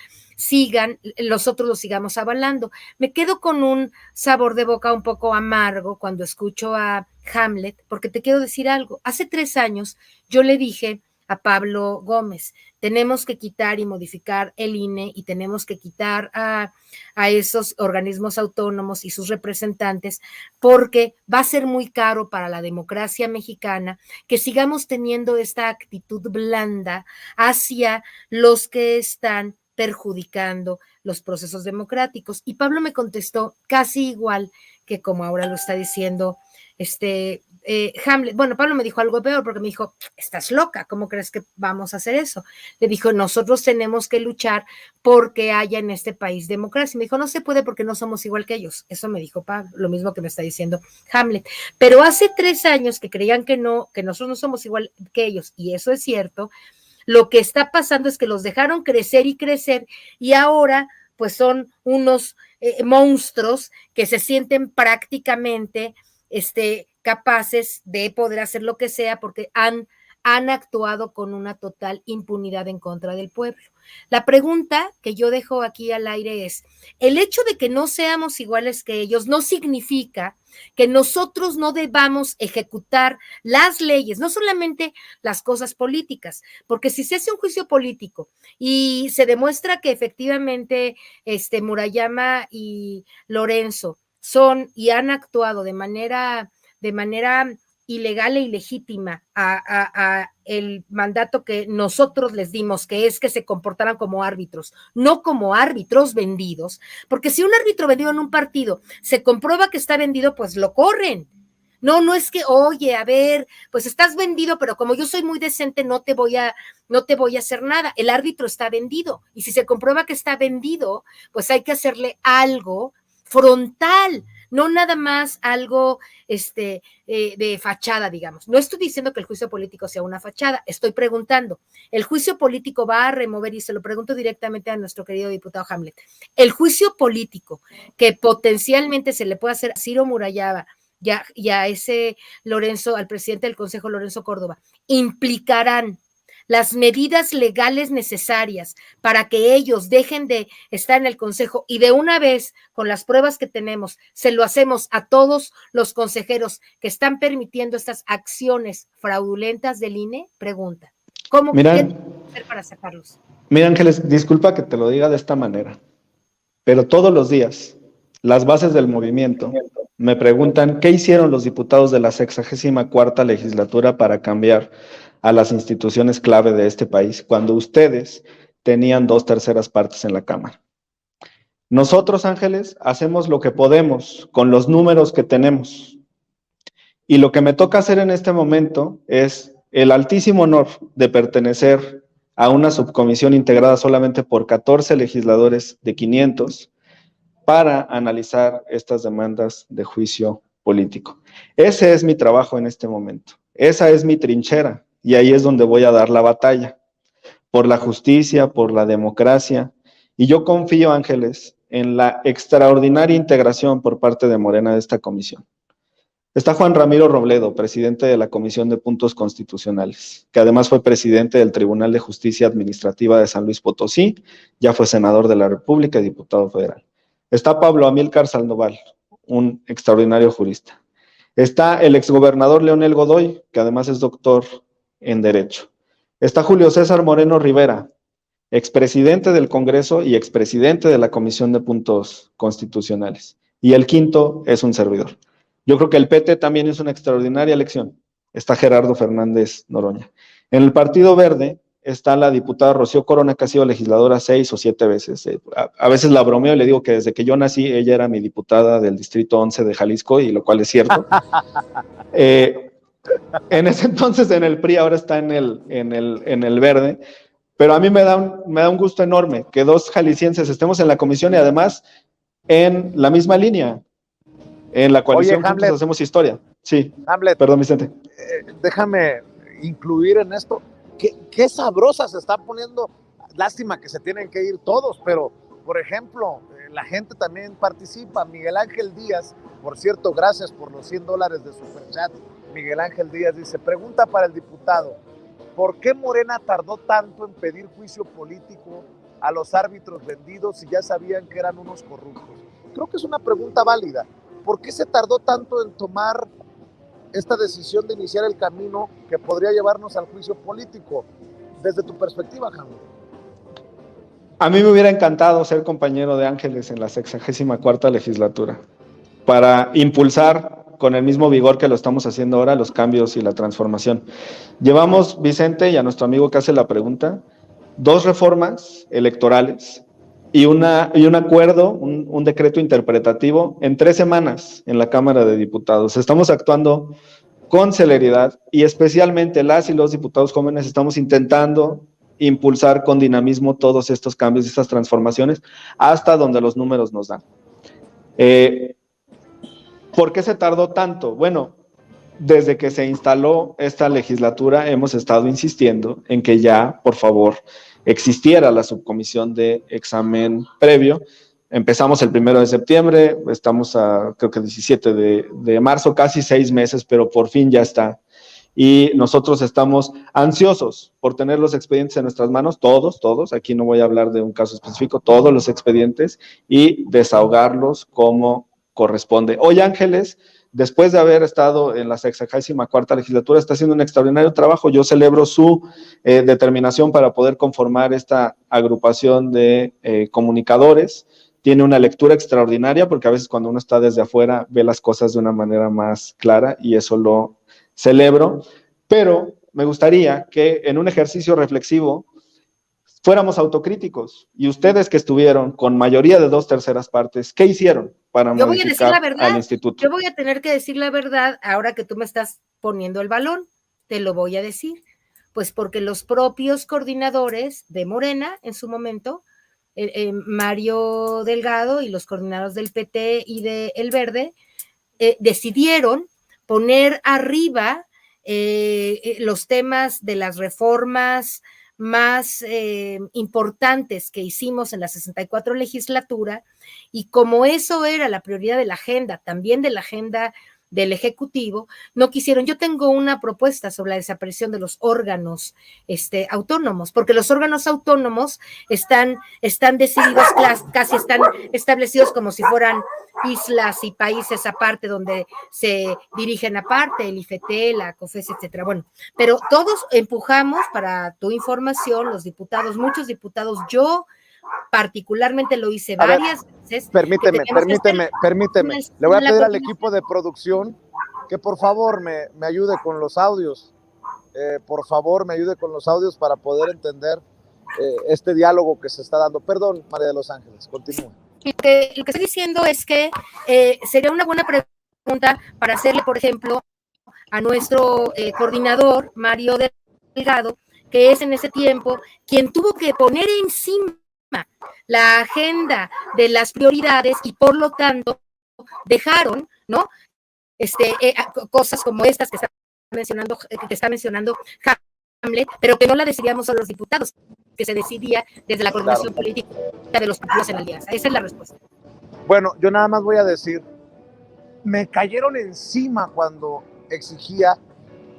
nosotros los sigamos avalando. Me quedo con un sabor de boca un poco amargo cuando escucho a Hamlet, porque te quiero decir algo. Hace 3 años yo le dije a Pablo Gómez, tenemos que quitar y modificar el INE y tenemos que quitar a esos organismos autónomos y sus representantes, porque va a ser muy caro para la democracia mexicana que sigamos teniendo esta actitud blanda hacia los que están perjudicando los procesos democráticos. Y Pablo me contestó casi igual que como ahora lo está diciendo Hamlet. Bueno, Pablo me dijo algo peor porque me dijo, estás loca, ¿cómo crees que vamos a hacer eso? Le dijo, nosotros tenemos que luchar porque haya en este país democracia. Me dijo, no se puede porque no somos igual que ellos. Eso me dijo Pablo, lo mismo que me está diciendo Hamlet. Pero hace 3 años que creían que nosotros no somos igual que ellos, y eso es cierto, lo que está pasando es que los dejaron crecer y crecer, y ahora pues son unos monstruos que se sienten prácticamente capaces de poder hacer lo que sea porque han actuado con una total impunidad en contra del pueblo. La pregunta que yo dejo aquí al aire es, el hecho de que no seamos iguales que ellos no significa que nosotros no debamos ejecutar las leyes, no solamente las cosas políticas, porque si se hace un juicio político y se demuestra que efectivamente Murayama y Lorenzo son y han actuado de manera ilegal e ilegítima a el mandato que nosotros les dimos, que es que se comportaran como árbitros, no como árbitros vendidos, porque si un árbitro vendido en un partido se comprueba que está vendido, pues lo corren. No es que, oye, a ver, pues estás vendido, pero como yo soy muy decente, no te voy a hacer nada. El árbitro está vendido, y si se comprueba que está vendido, pues hay que hacerle algo frontal, no nada más algo de fachada, digamos. No estoy diciendo que el juicio político sea una fachada, estoy preguntando, ¿el juicio político va a remover, y se lo pregunto directamente a nuestro querido diputado Hamlet, el juicio político que potencialmente se le puede hacer a Ciro Murayama y a ese Lorenzo, al presidente del Consejo, Lorenzo Córdoba, implicarán las medidas legales necesarias para que ellos dejen de estar en el Consejo y de una vez, con las pruebas que tenemos, se lo hacemos a todos los consejeros que están permitiendo estas acciones fraudulentas del INE? Pregunta. ¿Cómo hacer para sacarlos? Mira, Ángeles, disculpa que te lo diga de esta manera, pero todos los días las bases del movimiento me preguntan qué hicieron los diputados de la 64ª legislatura para cambiar a las instituciones clave de este país, cuando ustedes tenían 2/3 partes en la Cámara. Nosotros, Ángeles, hacemos lo que podemos con los números que tenemos. Y lo que me toca hacer en este momento es el altísimo honor de pertenecer a una subcomisión integrada solamente por 14 legisladores de 500 para analizar estas demandas de juicio político. Ese es mi trabajo en este momento. Esa es mi trinchera. Y ahí es donde voy a dar la batalla, por la justicia, por la democracia. Y yo confío, Ángeles, en la extraordinaria integración por parte de Morena de esta comisión. Está Juan Ramiro Robledo, presidente de la Comisión de Puntos Constitucionales, que además fue presidente del Tribunal de Justicia Administrativa de San Luis Potosí, ya fue senador de la República y diputado federal. Está Pablo Amílcar Sandoval, un extraordinario jurista. Está el exgobernador Leonel Godoy, que además es doctor en Derecho. Está Julio César Moreno Rivera, expresidente del Congreso y expresidente de la Comisión de Puntos Constitucionales. Y el quinto es un servidor. Yo creo que el PT también es una extraordinaria elección. Está Gerardo Fernández Noroña. En el Partido Verde está la diputada Rocío Corona, que ha sido legisladora 6 o 7 veces. A veces la bromeo y le digo que desde que yo nací, ella era mi diputada del Distrito 11 de Jalisco, y lo cual es cierto. En ese entonces en el PRI, ahora está en el Verde. Pero a mí me da un gusto enorme que dos jaliscienses estemos en la comisión y además en la misma línea. En la coalición Oye, Hamlet, juntos hacemos historia. Sí, Hamlet, perdón, Vicente. Déjame incluir en esto, qué sabrosa se está poniendo. Lástima que se tienen que ir todos, pero, por ejemplo, la gente también participa. Miguel Ángel Díaz, por cierto, gracias por los $100 de superchat. Miguel Ángel Díaz dice, pregunta para el diputado, ¿por qué Morena tardó tanto en pedir juicio político a los árbitros vendidos si ya sabían que eran unos corruptos? Creo que es una pregunta válida. ¿Por qué se tardó tanto en tomar esta decisión de iniciar el camino que podría llevarnos al juicio político? Desde tu perspectiva, Jaime. A mí me hubiera encantado ser compañero de Ángeles en la 64ª legislatura para impulsar con el mismo vigor que lo estamos haciendo ahora los cambios y la transformación. Llevamos, Vicente, y a nuestro amigo que hace la pregunta, 2 reformas electorales y un acuerdo, un decreto interpretativo en 3 semanas en la Cámara de Diputados. Estamos actuando con celeridad y especialmente las y los diputados jóvenes estamos intentando impulsar con dinamismo todos estos cambios y estas transformaciones hasta donde los números nos dan. ¿Por qué se tardó tanto? Bueno, desde que se instaló esta legislatura hemos estado insistiendo en que ya, por favor, existiera la subcomisión de examen previo. Empezamos el 1 de septiembre, estamos a creo que 17 de marzo, casi 6 meses, pero por fin ya está. Y nosotros estamos ansiosos por tener los expedientes en nuestras manos, todos, aquí no voy a hablar de un caso específico, todos los expedientes, y desahogarlos como corresponde. Hoy Ángeles, después de haber estado en la 64ª legislatura, está haciendo un extraordinario trabajo. Yo celebro su determinación para poder conformar esta agrupación de comunicadores. Tiene una lectura extraordinaria, porque a veces cuando uno está desde afuera ve las cosas de una manera más clara, y eso lo celebro. Pero me gustaría que en un ejercicio reflexivo fuéramos autocríticos, y ustedes que estuvieron con mayoría de 2/3 partes, ¿qué hicieron para modificar al instituto? Yo voy a tener que decir la verdad ahora que tú me estás poniendo el balón, te lo voy a decir, pues porque los propios coordinadores de Morena en su momento, Mario Delgado y los coordinadores del PT y de El Verde, decidieron poner arriba los temas de las reformas más importantes que hicimos en la 64 legislatura, y como eso era la prioridad de la agenda, también de la agenda del Ejecutivo, no quisieron. Yo tengo una propuesta sobre la desaparición de los órganos autónomos, porque los órganos autónomos están decididos, casi están establecidos como si fueran islas y países aparte, donde se dirigen aparte, el IFT, la COFES, etcétera. Bueno, pero todos empujamos, para tu información, los diputados, muchos diputados, yo particularmente lo hice varias veces. Permíteme. Le voy a pedir al equipo de producción que por favor me ayude con los audios. Por favor, me ayude con los audios para poder entender este diálogo que se está dando. Perdón, María de los Ángeles, continúa. Lo que estoy diciendo es que sería una buena pregunta para hacerle, por ejemplo, a nuestro coordinador, Mario Delgado, que es en ese tiempo quien tuvo que poner encima la agenda de las prioridades, y por lo tanto dejaron, ¿no? Cosas como estas que está mencionando Hamlet, pero que no la decidíamos a los diputados, que se decidía desde la coordinación política de los partidos en alianza. Esa es la respuesta. Bueno, yo nada más voy a decir, me cayeron encima cuando exigía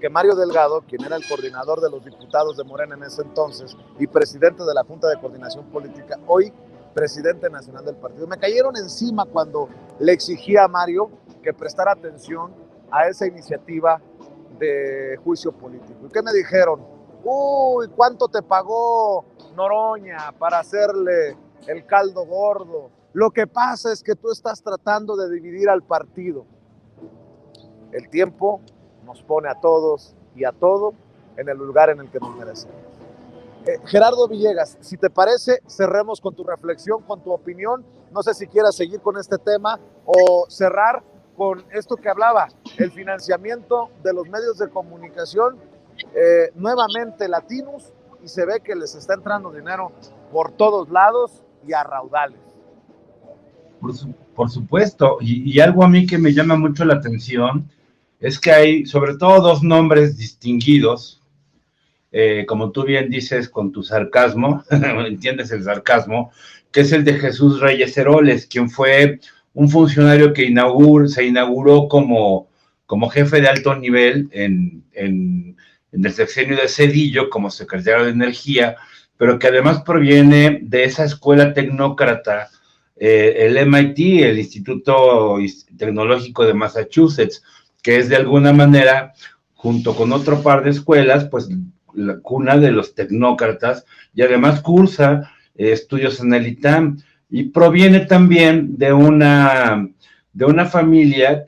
que Mario Delgado, quien era el coordinador de los diputados de Morena en ese entonces y presidente de la Junta de Coordinación Política, hoy presidente nacional del partido, me cayeron encima cuando le exigía a Mario que prestara atención a esa iniciativa de juicio político. ¿Y qué me dijeron? Uy, ¿cuánto te pagó Noroña, para hacerle el caldo gordo. Lo que pasa es que tú estás tratando de dividir al partido. El tiempo nos pone a todos y a todo en el lugar en el que nos merecemos. Gerardo Villegas, si te parece, cerremos con tu reflexión, con tu opinión. No sé si quieras seguir con este tema o cerrar con esto que hablaba, el financiamiento de los medios de comunicación, nuevamente latinos, y se ve que les está entrando dinero por todos lados y a raudales. Por supuesto, y algo a mí que me llama mucho la atención es que hay sobre todo dos nombres distinguidos, como tú bien dices con tu sarcasmo, entiendes el sarcasmo, que es el de Jesús Reyes Heroles, quien fue un funcionario que se inauguró como jefe de alto nivel en el sexenio de Zedillo como secretario de Energía, pero que además proviene de esa escuela tecnócrata, el MIT, el Instituto Tecnológico de Massachusetts, que es de alguna manera, junto con otro par de escuelas, pues la cuna de los tecnócratas, y además cursa estudios en el ITAM, y proviene también de una familia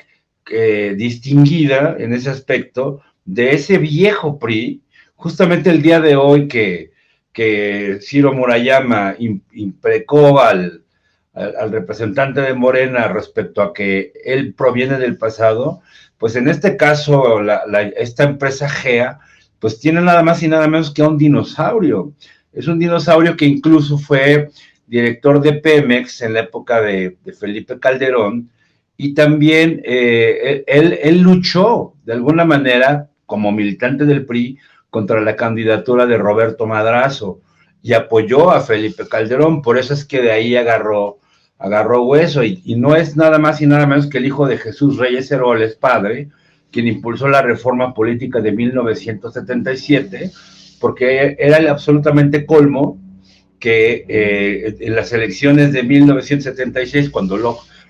distinguida en ese aspecto, de ese viejo PRI. Justamente el día de hoy que Ciro Murayama imprecó al representante de Morena respecto a que él proviene del pasado, pues en este caso esta empresa GEA pues tiene nada más y nada menos que a un dinosaurio. Es un dinosaurio que incluso fue director de Pemex en la época de Felipe Calderón, y también él luchó de alguna manera como militante del PRI contra la candidatura de Roberto Madrazo y apoyó a Felipe Calderón. Por eso es que de ahí agarró hueso, y no es nada más y nada menos que el hijo de Jesús Reyes Heroles, padre, quien impulsó la reforma política de 1977, porque era el absolutamente colmo que en las elecciones de 1976, cuando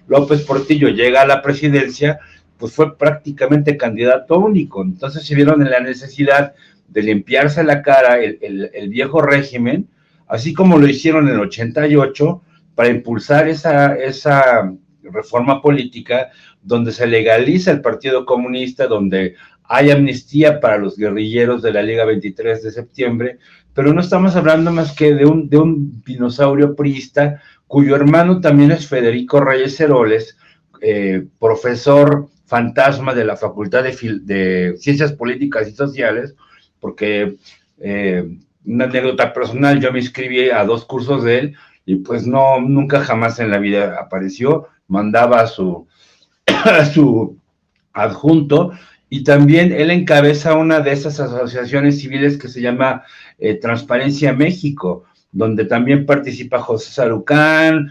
López Portillo llega a la presidencia, pues fue prácticamente candidato único. Entonces se vieron en la necesidad de limpiarse la cara el viejo régimen, así como lo hicieron en el 88, para impulsar esa reforma política donde se legaliza el Partido Comunista, donde hay amnistía para los guerrilleros de la Liga 23 de septiembre, pero no estamos hablando más que de un dinosaurio priista, cuyo hermano también es Federico Reyes Heroles, profesor fantasma de la Facultad de Ciencias Políticas y Sociales, porque una anécdota personal, yo me inscribí a 2 cursos de él, y pues nunca jamás en la vida apareció, mandaba a su adjunto, y también él encabeza una de esas asociaciones civiles que se llama Transparencia México, donde también participa José Sarucán,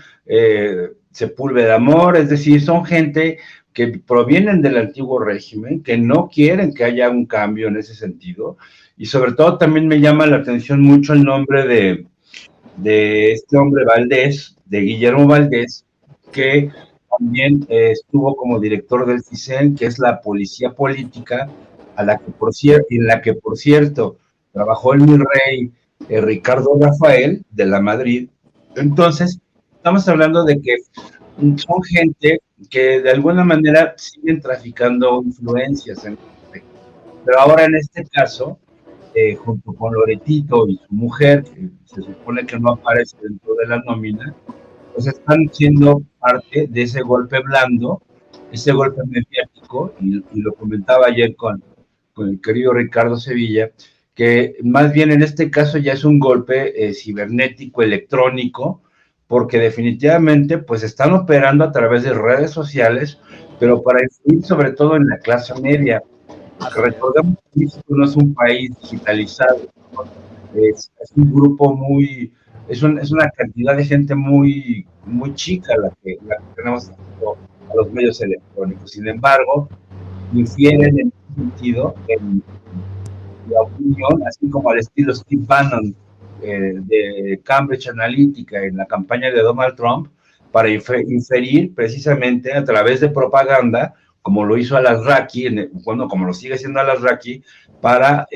Sepúlveda Amor, es decir, son gente que provienen del antiguo régimen, que no quieren que haya un cambio en ese sentido, y sobre todo también me llama la atención mucho el nombre de este hombre Valdés, de Guillermo Valdés, que también estuvo como director del CISEN, que es la policía política, en la que por cierto trabajó el virrey Ricardo Rafael de la Madrid. Entonces, estamos hablando de que son gente que de alguna manera siguen traficando influencias, pero ahora en este caso, junto con Loretito y su mujer, que se supone que no aparece dentro de la nómina, pues están siendo parte de ese golpe blando, ese golpe mediático, y lo comentaba ayer con el querido Ricardo Sevilla, que más bien en este caso ya es un golpe cibernético, electrónico, porque definitivamente pues están operando a través de redes sociales, pero para influir sobre todo en la clase media. Recordemos que México no es un país digitalizado, ¿no? Es un grupo es una cantidad de gente muy chica la que tenemos a los medios electrónicos. Sin embargo, infieren en ese sentido en la opinión, así como al estilo Steve Bannon de Cambridge Analytica en la campaña de Donald Trump, para inferir precisamente a través de propaganda, como lo hizo Alasraqui, como lo sigue haciendo Alasraqui, para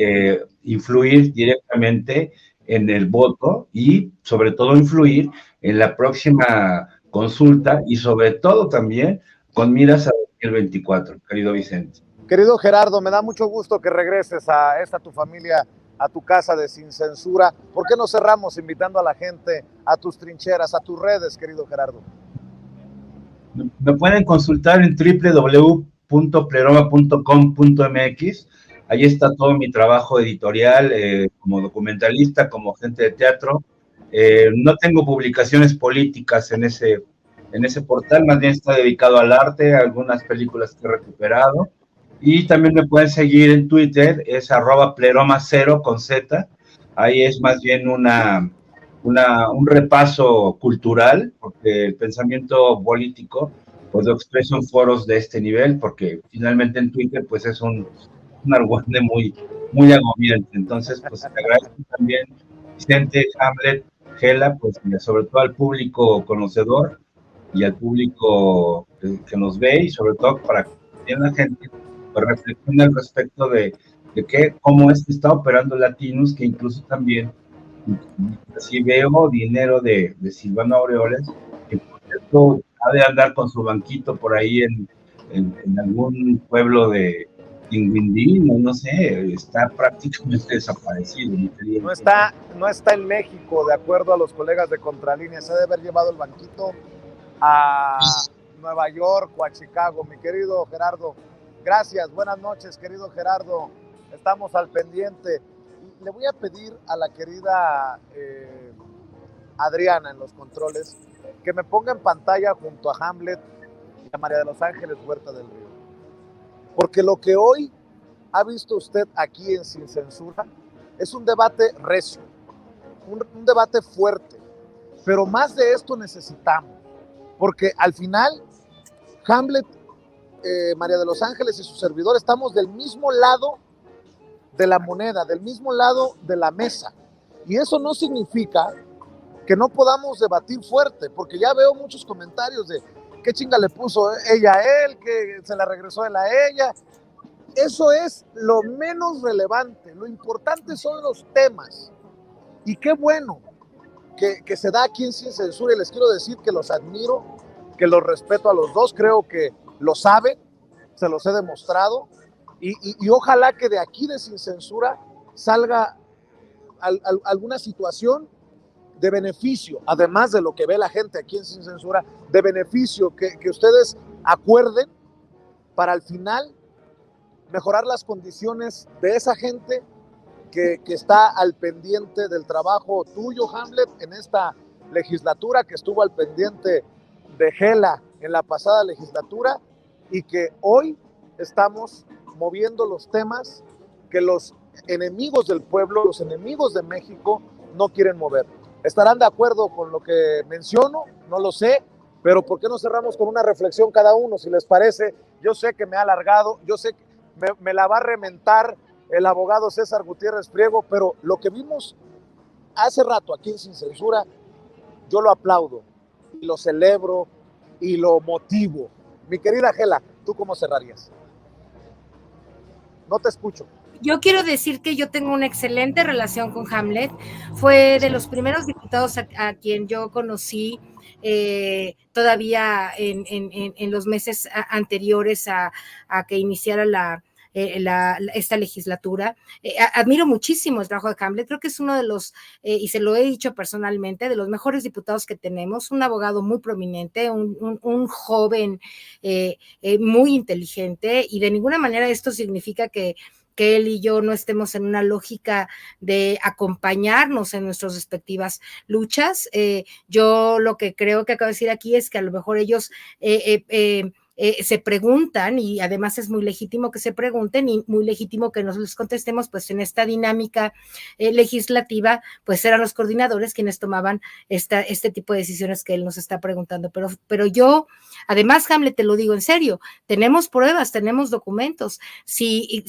influir directamente en el voto y sobre todo influir en la próxima consulta y sobre todo también con miras a 2024, querido Vicente. Querido Gerardo, me da mucho gusto que regreses a esta tu familia, a tu casa de Sin Censura. ¿Por qué no cerramos invitando a la gente a tus trincheras, a tus redes, querido Gerardo? Me pueden consultar en www.pleroma.com.mx. Ahí está todo mi trabajo editorial como documentalista, como agente de teatro. No tengo publicaciones políticas en ese portal, más bien está dedicado al arte, a algunas películas que he recuperado. Y también me pueden seguir en Twitter, es @pleroma0 con Z. Ahí es más bien un repaso cultural, porque el pensamiento político pues lo expreso en foros de este nivel, porque finalmente en Twitter pues es un argüende muy agobiante. Entonces, pues te agradezco también, Vicente, Hamlet, Gela, pues sobre todo al público conocedor y al público que nos ve, y sobre todo para que la gente pues reflexione al respecto de cómo es que está operando Latinos, que incluso también si veo dinero de Silvano Aureoles, que por cierto ha de andar con su banquito por ahí en algún pueblo de Tinguindín, no sé, está prácticamente desaparecido. No está en México, de acuerdo a los colegas de Contralínea. Se debe haber llevado el banquito a Nueva York o a Chicago. Mi querido Gerardo, gracias, buenas noches, querido Gerardo, estamos al pendiente. Le voy a pedir a la querida Adriana en los controles que me ponga en pantalla junto a Hamlet y a María de los Ángeles Huerta del Río. Porque lo que hoy ha visto usted aquí en Sin Censura es un debate recio, un debate fuerte, pero más de esto necesitamos, porque al final Hamlet, María de los Ángeles y su servidor estamos del mismo lado de la moneda, del mismo lado de la mesa, y eso no significa que no podamos debatir fuerte, porque ya veo muchos comentarios de qué chinga le puso ella a él, que se la regresó él a ella. Eso es lo menos relevante, lo importante son los temas, y qué bueno que se da aquí en Sin Censura, y les quiero decir que los admiro, que los respeto a los dos, creo que lo saben, se los he demostrado, y ojalá que de aquí de Sin Censura salga alguna situación de beneficio, además de lo que ve la gente aquí en Sin Censura, de beneficio que ustedes acuerden para al final mejorar las condiciones de esa gente que está al pendiente del trabajo tuyo, Hamlet, en esta legislatura, que estuvo al pendiente de Gela en la pasada legislatura, y que hoy estamos moviendo los temas que los enemigos del pueblo, los enemigos de México no quieren mover. ¿Estarán de acuerdo con lo que menciono? No lo sé, pero ¿por qué no cerramos con una reflexión cada uno, si les parece? Yo sé que me ha alargado, yo sé que me la va a rementar el abogado César Gutiérrez Priego, pero lo que vimos hace rato aquí en Sin Censura, yo lo aplaudo, y lo celebro y lo motivo. Mi querida Gela, ¿tú cómo cerrarías? No te escucho. Yo quiero decir que yo tengo una excelente relación con Hamlet. Fue de los primeros diputados a quien yo conocí todavía en los meses anteriores a que iniciara esta legislatura. Admiro muchísimo el trabajo de Hamlet, creo que es uno de los, y se lo he dicho personalmente, de los mejores diputados que tenemos, un abogado muy prominente, un joven muy inteligente, y de ninguna manera esto significa que él y yo no estemos en una lógica de acompañarnos en nuestras respectivas luchas. Yo lo que creo que acabo de decir aquí es que a lo mejor ellos se preguntan, y además es muy legítimo que se pregunten y muy legítimo que nos les contestemos, pues en esta dinámica legislativa, pues eran los coordinadores quienes tomaban este tipo de decisiones que él nos está preguntando, pero yo, además, Hamlet, te lo digo en serio, tenemos pruebas, tenemos documentos, si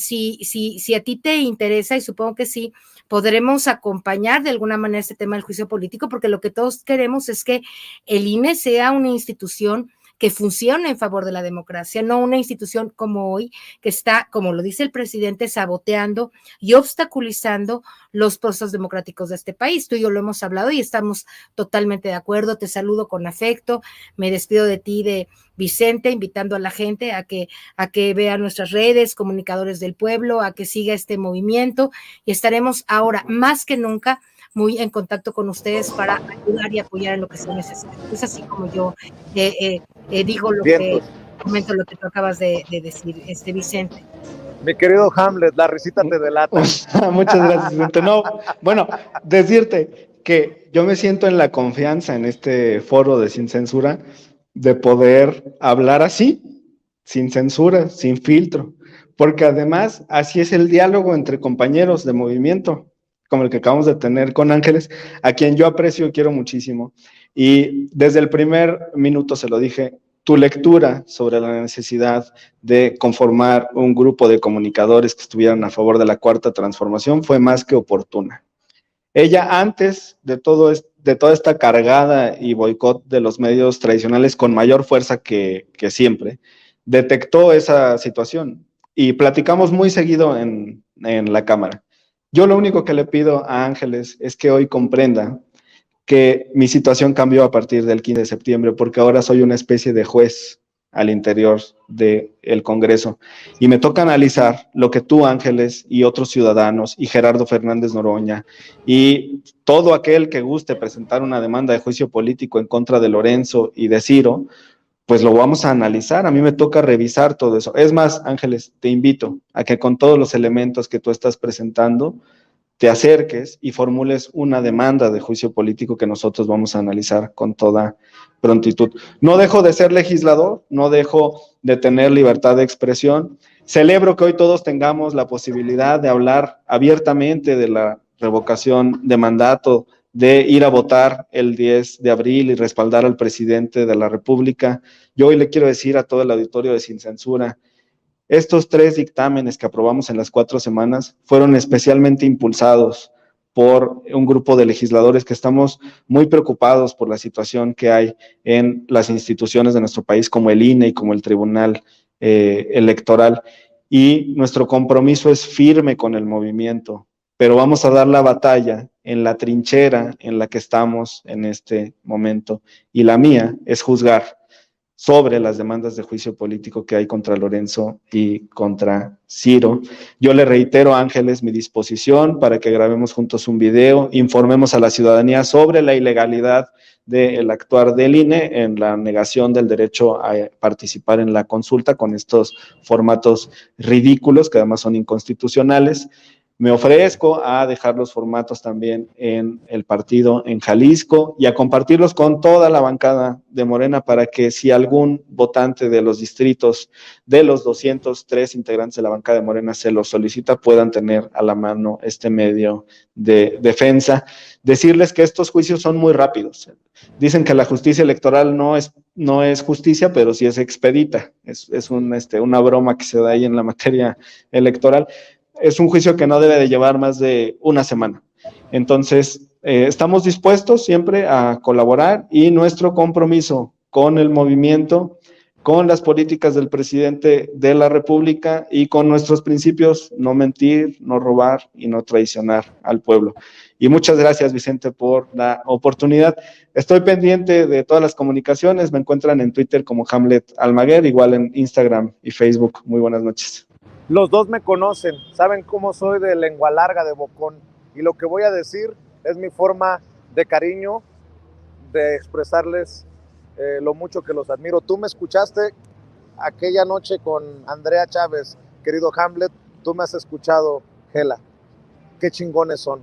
a ti te interesa, y supongo que sí, podremos acompañar de alguna manera este tema del juicio político, porque lo que todos queremos es que el INE sea una institución que funcione en favor de la democracia, no una institución como hoy que está, como lo dice el presidente, saboteando y obstaculizando los procesos democráticos de este país. Tú y yo lo hemos hablado y estamos totalmente de acuerdo. Te saludo con afecto, me despido de ti, de Vicente, invitando a la gente a que vea nuestras redes, Comunicadores del Pueblo, a que siga este movimiento, y estaremos ahora más que nunca muy en contacto con ustedes para ayudar y apoyar en lo que sea necesario. Es así como yo digo lo que comento, lo que tú acabas de decir, Vicente. Mi querido Hamlet, la risita te delata. Muchas gracias, Vicente. No, bueno, decirte que yo me siento en la confianza en este foro de Sin Censura de poder hablar así, sin censura, sin filtro, porque además así es el diálogo entre compañeros de movimiento, como el que acabamos de tener con Ángeles, a quien yo aprecio y quiero muchísimo. Y desde el primer minuto se lo dije, tu lectura sobre la necesidad de conformar un grupo de comunicadores que estuvieran a favor de la Cuarta Transformación fue más que oportuna. Ella, antes de toda esta cargada y boicot de los medios tradicionales con mayor fuerza que siempre, detectó esa situación y platicamos muy seguido en la Cámara. Yo lo único que le pido a Ángeles es que hoy comprenda que mi situación cambió a partir del 15 de septiembre, porque ahora soy una especie de juez al interior del Congreso, y me toca analizar lo que tú, Ángeles, y otros ciudadanos, y Gerardo Fernández Noroña, y todo aquel que guste presentar una demanda de juicio político en contra de Lorenzo y de Ciro, pues lo vamos a analizar. A mí me toca revisar todo eso. Es más, Ángeles, te invito a que con todos los elementos que tú estás presentando, te acerques y formules una demanda de juicio político que nosotros vamos a analizar con toda prontitud. No dejo de ser legislador, no dejo de tener libertad de expresión. Celebro que hoy todos tengamos la posibilidad de hablar abiertamente de la revocación de mandato, de ir a votar el 10 de abril y respaldar al presidente de la República. Yo hoy le quiero decir a todo el auditorio de Sin Censura, estos 3 dictámenes que aprobamos en las 4 semanas fueron especialmente impulsados por un grupo de legisladores que estamos muy preocupados por la situación que hay en las instituciones de nuestro país, como el INE y como el Tribunal Electoral. Y nuestro compromiso es firme con el movimiento, pero vamos a dar la batalla en la trinchera en la que estamos en este momento. Y la mía es juzgar sobre las demandas de juicio político que hay contra Lorenzo y contra Ciro. Yo le reitero, Ángeles, mi disposición para que grabemos juntos un video, informemos a la ciudadanía sobre la ilegalidad del actuar del INE en la negación del derecho a participar en la consulta con estos formatos ridículos que además son inconstitucionales. Me ofrezco a dejar los formatos también en el partido en Jalisco y a compartirlos con toda la bancada de Morena para que si algún votante de los distritos de los 203 integrantes de la bancada de Morena se los solicita, puedan tener a la mano este medio de defensa. Decirles que estos juicios son muy rápidos. Dicen que la justicia electoral no es justicia, pero sí es expedita. Es una broma que se da ahí en la materia electoral. Es un juicio que no debe de llevar más de una semana. Entonces, estamos dispuestos siempre a colaborar y nuestro compromiso con el movimiento, con las políticas del presidente de la República y con nuestros principios, no mentir, no robar y no traicionar al pueblo. Y muchas gracias, Vicente, por la oportunidad. Estoy pendiente de todas las comunicaciones. Me encuentran en Twitter como Hamlet Almaguer, igual en Instagram y Facebook. Muy buenas noches. Los dos me conocen, saben cómo soy de lengua larga, de bocón, y lo que voy a decir es mi forma de cariño, de expresarles lo mucho que los admiro. Tú me escuchaste aquella noche con Andrea Chávez, querido Hamlet, tú me has escuchado, Gela. Qué chingones son.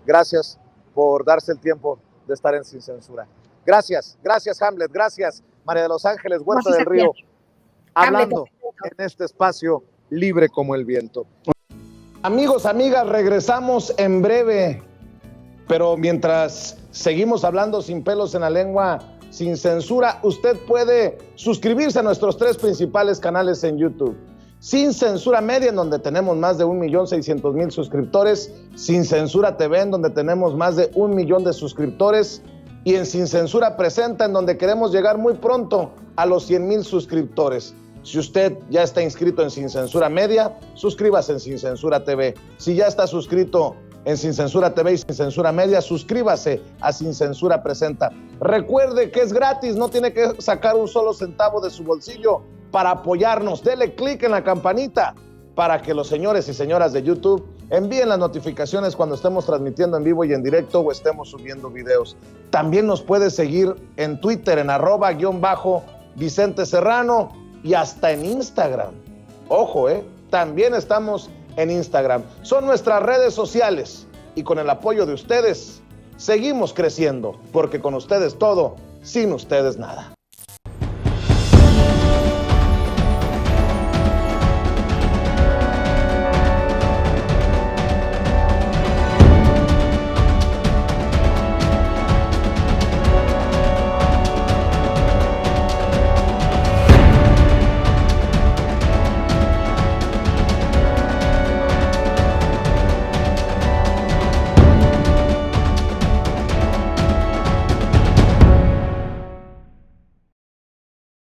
Gracias por darse el tiempo de estar en Sin Censura. Gracias Hamlet, gracias María de los Ángeles, Huerta del Río, hablando en este espacio libre como el viento. Amigos, amigas, regresamos en breve, pero mientras seguimos hablando sin pelos en la lengua, sin censura, usted puede suscribirse a nuestros 3 principales canales en YouTube. Sin Censura Media, en donde tenemos más de 1,600,000 suscriptores, Sin Censura TV, en donde tenemos más de 1 millón de suscriptores, y en Sin Censura Presenta, en donde queremos llegar muy pronto a los 100,000 suscriptores. Si usted ya está inscrito en Sin Censura Media, suscríbase en Sin Censura TV. Si ya está suscrito en Sin Censura TV y Sin Censura Media, suscríbase a Sin Censura Presenta. Recuerde que es gratis, no tiene que sacar un solo centavo de su bolsillo para apoyarnos. Dele clic en la campanita para que los señores y señoras de YouTube envíen las notificaciones cuando estemos transmitiendo en vivo y en directo o estemos subiendo videos. También nos puede seguir en Twitter en @Vicente Serrano y hasta en Instagram. Ojo, también estamos en Instagram. Son nuestras redes sociales y con el apoyo de ustedes seguimos creciendo, porque con ustedes todo, sin ustedes nada.